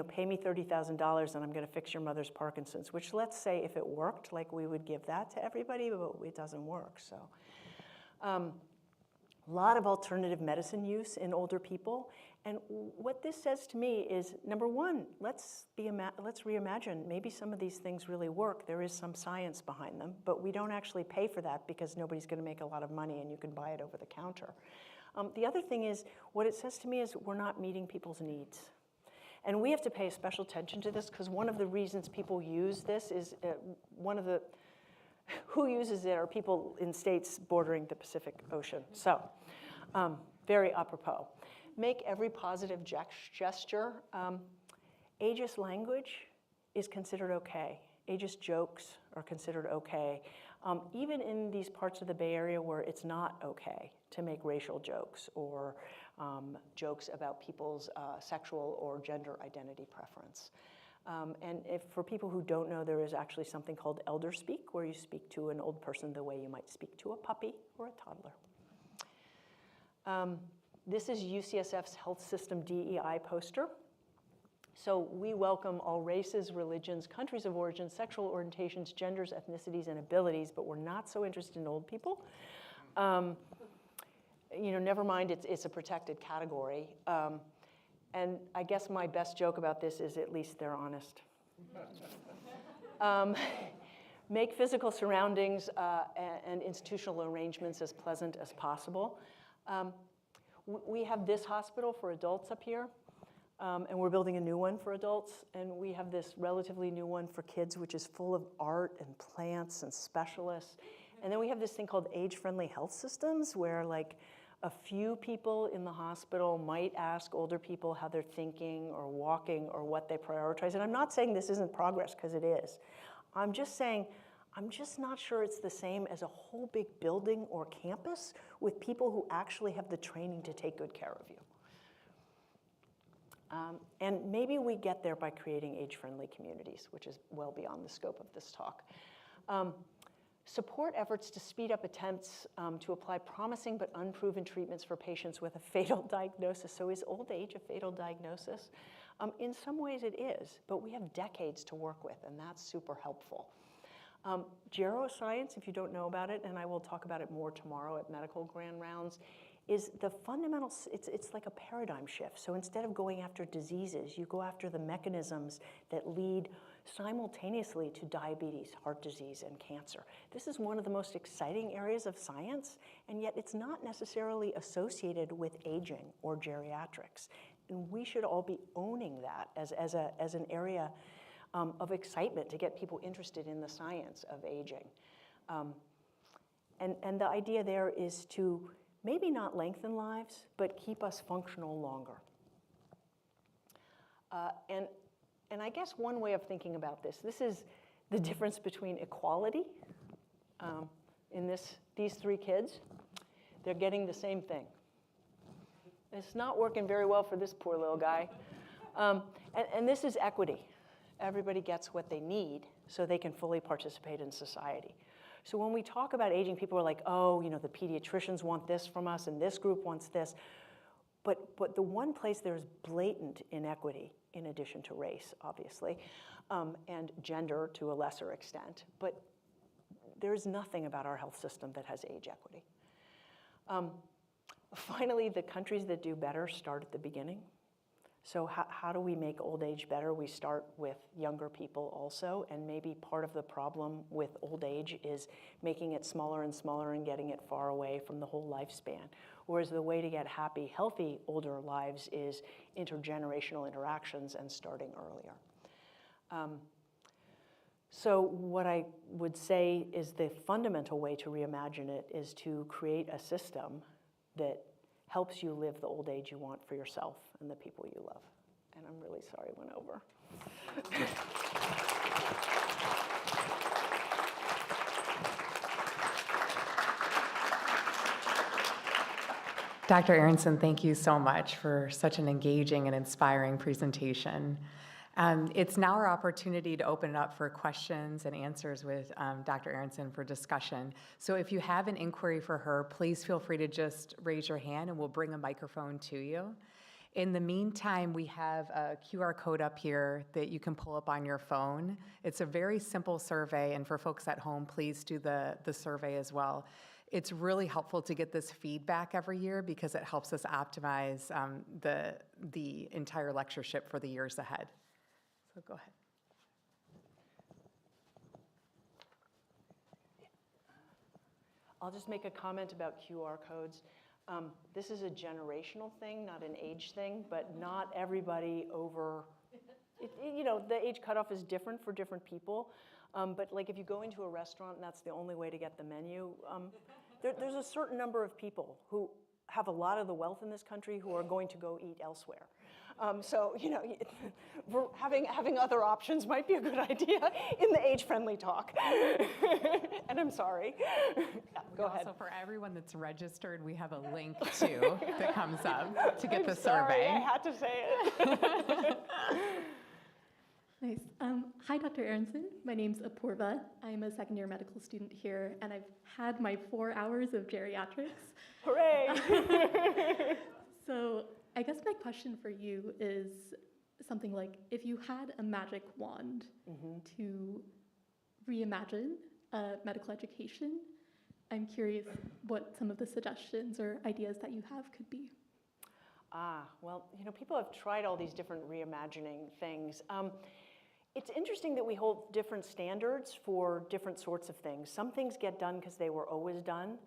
pay me $30,000 and I'm going to fix your mother's Parkinson's, which, let's say, if it worked, like, we would give that to everybody, but it doesn't work. So, a lot of alternative medicine use in older people. And what this says to me is, number one, let's reimagine. Maybe some of these things really work. There is some science behind them, but we don't actually pay for that because nobody's going to make a lot of money and you can buy it over the counter. The other thing is, what it says to me is we're not meeting people's needs. And we have to pay special attention to this because one of the reasons people use this is who uses it are people in states bordering the Pacific Ocean. So, very apropos. Make every positive gesture. Ageist language is considered okay. Ageist jokes are considered okay. Even in these parts of the Bay Area where it's not okay to make racial jokes or jokes about people's sexual or gender identity preference. And for people who don't know, there is actually something called elder speak, where you speak to an old person the way you might speak to a puppy or a toddler. This is UCSF's health system DEI poster. So we welcome all races, religions, countries of origin, sexual orientations, genders, ethnicities, and abilities, but we're not so interested in old people. Never mind, it's a protected category. And I guess my best joke about this is at least they're honest. Make physical surroundings and institutional arrangements as pleasant as possible. We have this hospital for adults up here, and we're building a new one for adults, and we have this relatively new one for kids, which is full of art and plants and specialists. And then we have this thing called age-friendly health systems, where, like, A few people in the hospital might ask older people how they're thinking or walking or what they prioritize. And I'm not saying this isn't progress, because it is. I'm just saying, I'm just not sure it's the same as a whole big building or campus with people who actually have the training to take good care of you. And maybe we get there by creating age-friendly communities, which is well beyond the scope of this talk. Support efforts to speed up attempts to apply promising but unproven treatments for patients with a fatal diagnosis. So is old age a fatal diagnosis? In some ways it is, but we have decades to work with, and that's super helpful. Jaroscience, if you don't know about it, and I will talk about it more tomorrow at medical grand rounds, is the fundamental, it's like a paradigm shift. So instead of going after diseases, you go after the mechanisms that lead simultaneously to diabetes, heart disease, and cancer. This is one of the most exciting areas of science, and yet it's not necessarily associated with aging or geriatrics. And we should all be owning that as an area of excitement to get people interested in the science of aging. And the idea there is to maybe not lengthen lives, but keep us functional longer. And I guess one way of thinking about this is the difference between equality in these three kids. They're getting the same thing. It's not working very well for this poor little guy. And this is equity. Everybody gets what they need so they can fully participate in society. So when we talk about aging, people are like, oh, you know, the pediatricians want this from us, and this group wants this. But the one place there's blatant inequity, in addition to race, obviously, and gender to a lesser extent, but there's nothing about our health system that has age equity. Finally, the countries that do better start at the beginning. So how do we make old age better? We start with younger people also, and maybe part of the problem with old age is making it smaller and smaller and getting it far away from the whole lifespan. Whereas the way to get happy, healthy older lives is intergenerational interactions and starting earlier. So what I would say is the fundamental way to reimagine it is to create a system that helps you live the old age you want for yourself and the people you love. And I'm really sorry it went over. Dr. Aronson, thank you so much for such an engaging and inspiring presentation. It's now our opportunity to open it up for questions and answers with Dr. Aronson for discussion. So if you have an inquiry for her, please feel free to just raise your hand and we'll bring a microphone to you. In the meantime, we have a QR code up here that you can pull up on your phone. It's a very simple survey, and for folks at home, please do the survey as well. It's really helpful to get this feedback every year because it helps us optimize the entire lectureship for the years ahead. So go ahead. I'll just make a comment about QR codes. This is a generational thing, not an age thing, but not everybody over, you know, the age cutoff is different for different people. But like if you go into a restaurant and that's the only way to get the menu, there's a certain number of people who have a lot of the wealth in this country who are going to go eat elsewhere. So, you know, having other options might be a good idea in the age-friendly talk. And I'm sorry. Yeah, go ahead. Also, for everyone that's registered, we have a link too that comes up to get the Sorry, survey. I had to say it. Nice. Hi, Dr. Aronson. My name's Apurva. I'm a second-year medical student here, and I've had my 4 hours of geriatrics. Hooray! So I guess my question for you is something like, if you had a magic wand to reimagine medical education, I'm curious what some of the suggestions or ideas that you have could be. Well, you know, people have tried all these different reimagining things. It's interesting that we hold different standards for different sorts of things. Some things get done because they were always done.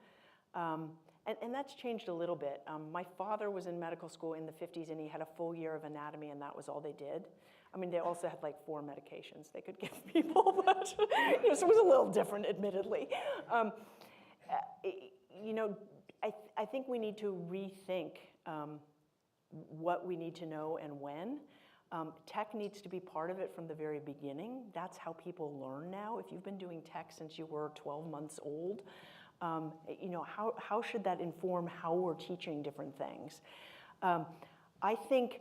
And that's changed a little bit. My father was in medical school in the 50s, and he had a full year of anatomy, and that was all they did. I mean, they also had like 4 medications they could give people, but you know, so it was a little different, admittedly. You know, I think we need to rethink what we need to know and when. Tech needs to be part of it from the very beginning. That's how people learn now. If you've been doing tech since you were 12 months old, how should that inform how we're teaching different things? I think,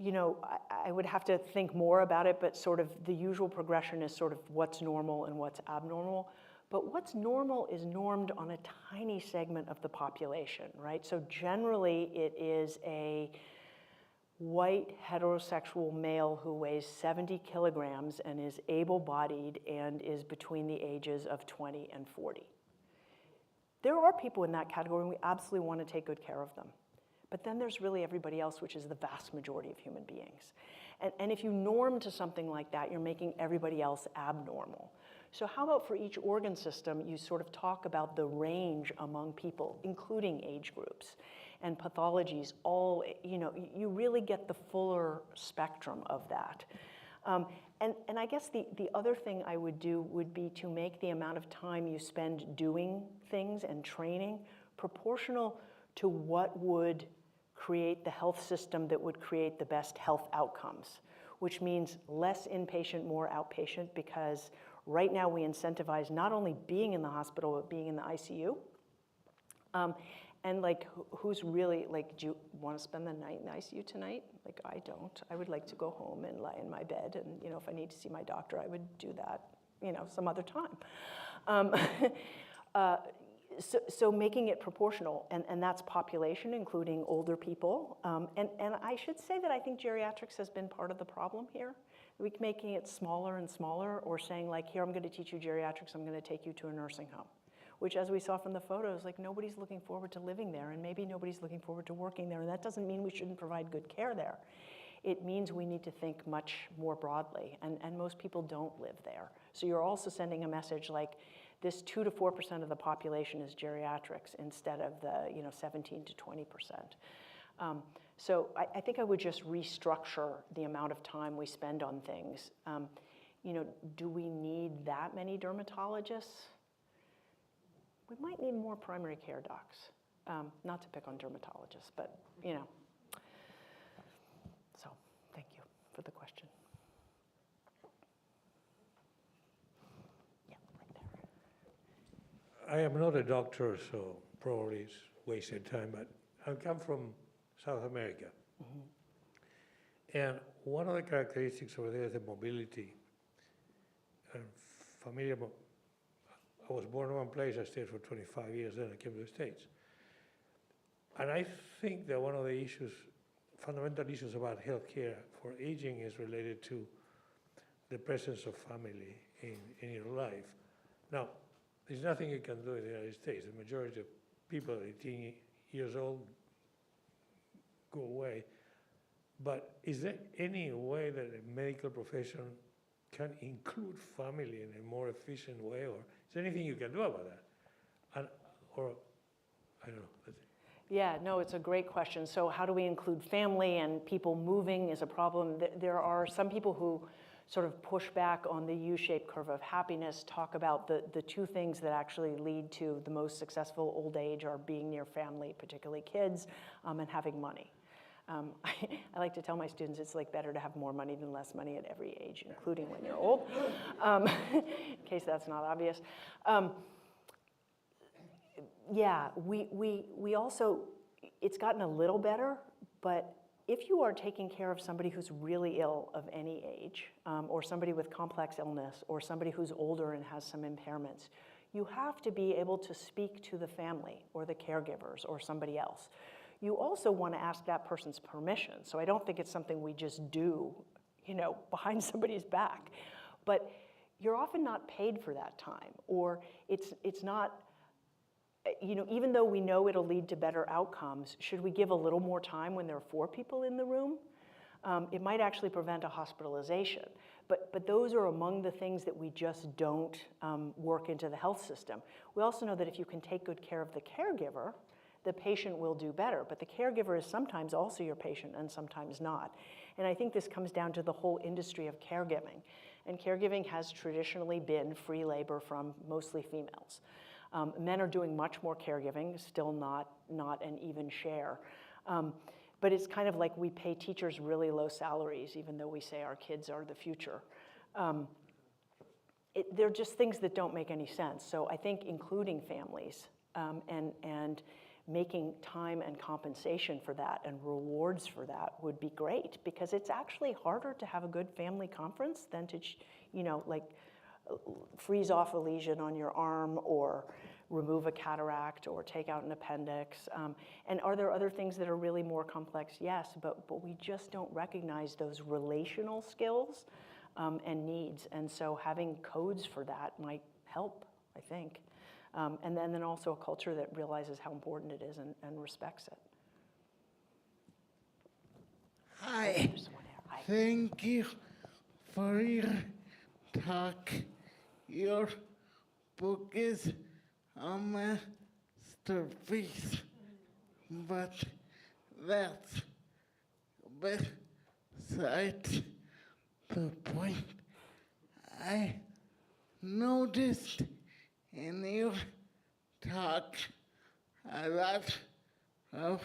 I would have to think more about it, but sort of the usual progression is sort of what's normal and what's abnormal. But what's normal is normed on a tiny segment of the population, right? So generally it is a white heterosexual male who weighs 70 kilograms and is able-bodied and is between the ages of 20 and 40. There are people in that category, and we absolutely want to take good care of them. But then there's really everybody else, which is the vast majority of human beings. And if you norm to something like that, you're making everybody else abnormal. So how about for each organ system, you sort of talk about the range among people, including age groups and pathologies, all, you really get the fuller spectrum of that. And I guess the other thing I would do would be to make the amount of time you spend doing things and training proportional to what would create the health system that would create the best health outcomes, which means less inpatient, more outpatient, because right now we incentivize not only being in the hospital, but being in the ICU. And like, who's really, like, do you want to spend the night in the ICU tonight? Like, I don't. I would like to go home and lie in my bed, and if I need to see my doctor, I would do that, some other time. So making it proportional, and that's population, including older people. And I should say that I think geriatrics has been part of the problem here. We're making it smaller and smaller, or saying like, here, I'm going to teach you geriatrics, I'm going to take you to a nursing home. Which, as we saw from the photos, like, nobody's looking forward to living there, and maybe nobody's looking forward to working there, and that doesn't mean we shouldn't provide good care there. It means we need to think much more broadly, and most people don't live there. So you're also sending a message like, this 2 to 4% of the population is geriatrics instead of the 17 to 20%. So I think I would just restructure the amount of time we spend on things. Do we need that many dermatologists? We might need more primary care docs. Not to pick on dermatologists, but So thank you for the question. Yeah, right there. I am not a doctor, so probably it's wasted time, but I come from South America. Mm-hmm. And one of the characteristics over there is the mobility and familiar. I was born in one place, I stayed for 25 years, then I came to the States. And I think that one of the issues, fundamental issues about healthcare for aging is related to the presence of family in your life. Now, there's nothing you can do in the United States. The majority of people at 18 years old go away. But is there any way that a medical profession can include family in a more efficient way, or is there anything you can do about that? Or, I don't know. That's it. Yeah, no, it's a great question. So how do we include family, and people moving is a problem. There are some people who sort of push back on the U-shaped curve of happiness, talk about the two things that actually lead to the most successful old age are being near family, particularly kids, and having money. I like to tell my students it's like better to have more money than less money at every age, including when you're old, in case that's not obvious. Yeah, we also, it's gotten a little better, but if you are taking care of somebody who's really ill of any age, or somebody with complex illness, or somebody who's older and has some impairments, you have to be able to speak to the family or the caregivers or somebody else. You also want to ask that person's permission. So I don't think it's something we just do, behind somebody's back. But you're often not paid for that time, or it's not, even though we know it'll lead to better outcomes, should we give a little more time when there are 4 people in the room? It might actually prevent a hospitalization. But those are among the things that we just don't work into the health system. We also know that if you can take good care of the caregiver, the patient will do better. But the caregiver is sometimes also your patient and sometimes not. And I think this comes down to the whole industry of caregiving. And caregiving has traditionally been free labor from mostly females. Men are doing much more caregiving, still not an even share. But it's kind of like we pay teachers really low salaries, even though we say our kids are the future. They're just things that don't make any sense. So I think including families and making time and compensation for that and rewards for that would be great, because it's actually harder to have a good family conference than to, like freeze off a lesion on your arm or remove a cataract or take out an appendix. And are there other things that are really more complex? Yes, but we just don't recognize those relational skills and needs. And so having codes for that might help, I think. And then also a culture that realizes how important it is and respects it. Hi. There's one here. Hi. Thank you for your talk. Your book is a masterpiece, but that's beside the point. I noticed in your talk a lot of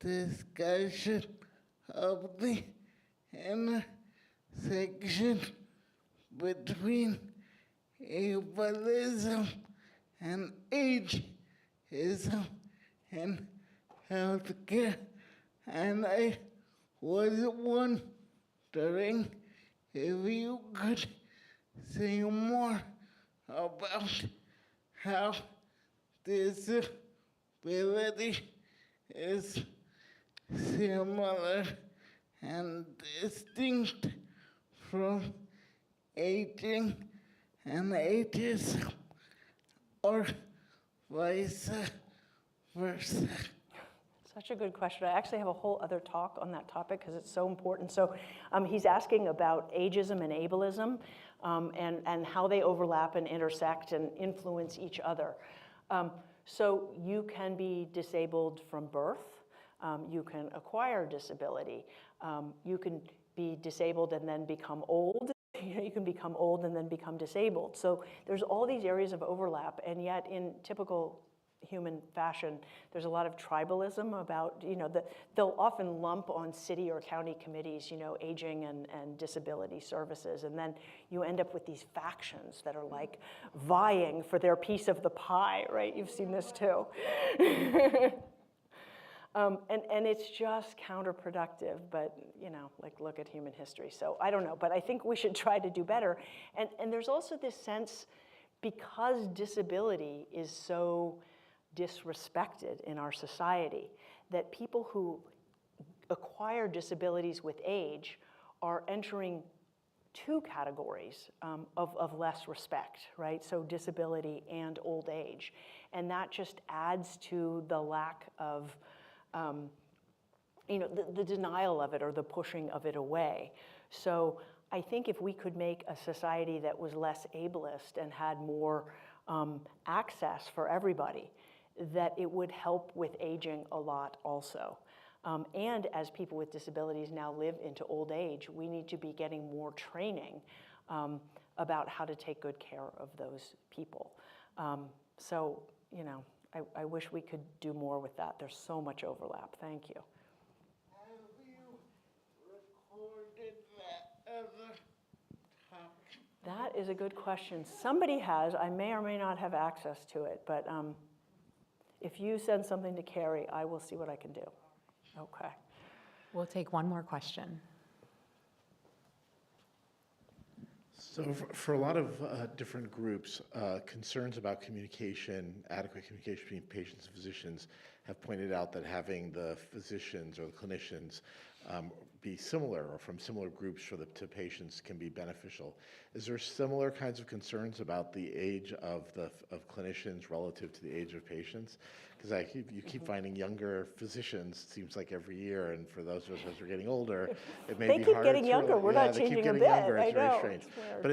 discussion of the intersection between ableism and ageism in healthcare, and I was wondering if you could say more about how disability is similar and distinct from aging and ageism, or vice versa. Such a good question. I actually have a whole other talk on that topic because it's so important. So he's asking about ageism and ableism and how they overlap and intersect and influence each other. So you can be disabled from birth. You can acquire disability. You can be disabled and then become old. You can become old and then become disabled. So there's all these areas of overlap, and yet in typical human fashion, there's a lot of tribalism about, they'll often lump on city or county committees, aging and disability services, and then you end up with these factions that are like vying for their piece of the pie, right? You've seen this too. And it's just counterproductive, but look at human history. So I don't know, but I think we should try to do better. And there's also this sense, because disability is so disrespected in our society, that people who acquire disabilities with age are entering two categories of less respect, right? So disability and old age. And that just adds to the lack of the denial of it or the pushing of it away. So I think if we could make a society that was less ableist and had more access for everybody, that it would help with aging a lot also. And as people with disabilities now live into old age, we need to be getting more training about how to take good care of those people. So, I wish we could do more with that. There's so much overlap. Thank you. Have you recorded that other talk? That is a good question. Somebody has. I may or may not have access to it, but if you send something to Carrie, I will see what I can do. Okay. We'll take one more question. So for a lot of different groups, concerns about communication, adequate communication between patients and physicians have pointed out that having the physicians or the clinicians be similar or from similar groups to patients can be beneficial. Is there similar kinds of concerns about the age of clinicians relative to the age of patients? Because you keep finding younger physicians, seems like every year, and for those of us who are getting older, it may They be keep harder getting younger. We're not they keep changing a getting bit. younger. It's I very know. strange. It's weird. But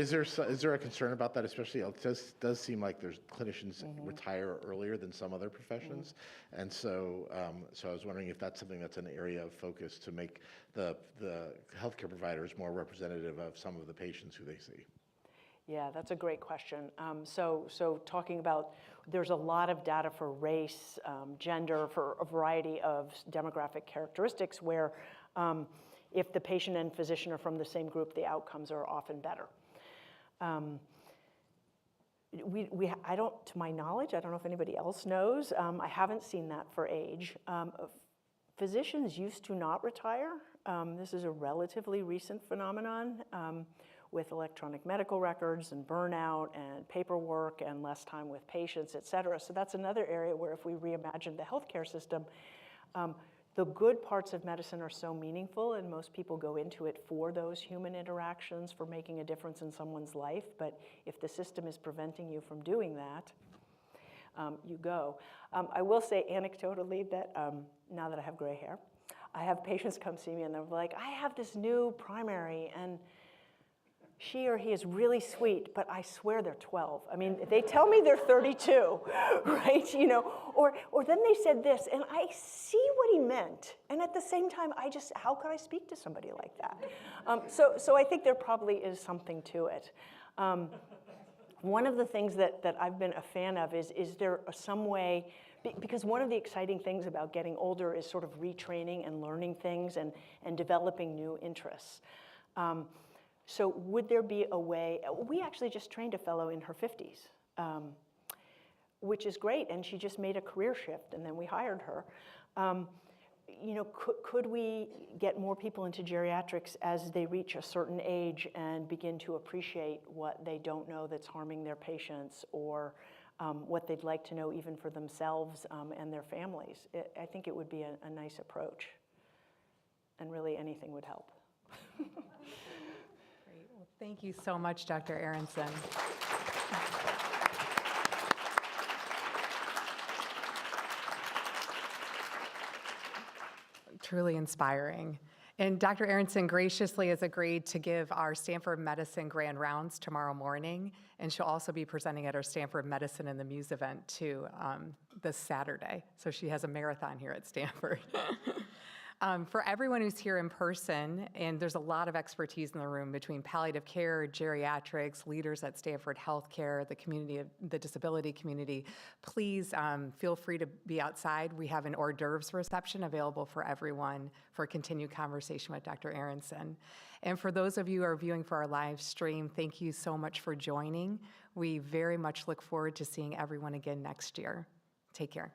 is there a concern about that? Especially, it does seem like there's clinicians retire earlier than some other professions, and so I was wondering if that's something that's an area of focus to make the healthcare providers more representative of some of the patients who they see. Yeah, that's a great question. So talking about, there's a lot of data for race, gender, for a variety of demographic characteristics where if the patient and physician are from the same group, the outcomes are often better. I don't, to my knowledge, I don't know if anybody else knows, I haven't seen that for age. Physicians used to not retire. This is a relatively recent phenomenon with electronic medical records and burnout and paperwork and less time with patients, et cetera. So that's another area where if we reimagine the healthcare system, the good parts of medicine are so meaningful and most people go into it for those human interactions, for making a difference in someone's life. But if the system is preventing you from doing that, you go. I will say anecdotally that now that I have gray hair, I have patients come see me and they're like, I have this new primary and she or he is really sweet, but I swear they're 12. I mean, they tell me they're 32, right? You know, or then they said this, and I see what he meant, and at the same time, how could I speak to somebody like that? So I think there probably is something to it. One of the things that I've been a fan of is there some way, because one of the exciting things about getting older is sort of retraining and learning things and developing new interests. So would there be a way, we actually just trained a fellow in her 50s, which is great, and she just made a career shift, and then we hired her. You know, could we get more people into geriatrics as they reach a certain age and begin to appreciate what they don't know that's harming their patients, or what they'd like to know even for themselves and their families? I think it would be a nice approach, and really anything would help. Great. Well, thank you so much, Dr. Aronson. Truly inspiring. And Dr. Aronson graciously has agreed to give our Stanford Medicine grand rounds tomorrow morning, and she'll also be presenting at our Stanford Medicine in the Muse event too this Saturday. So she has a marathon here at Stanford. For everyone who's here in person, and there's a lot of expertise in the room between palliative care, geriatrics, leaders at Stanford Healthcare, the community, the disability community, please feel free to be outside. We have an hors d'oeuvres reception available for everyone for a continued conversation with Dr. Aronson. And for those of you who are viewing for our live stream, thank you so much for joining. We very much look forward to seeing everyone again next year. Take care.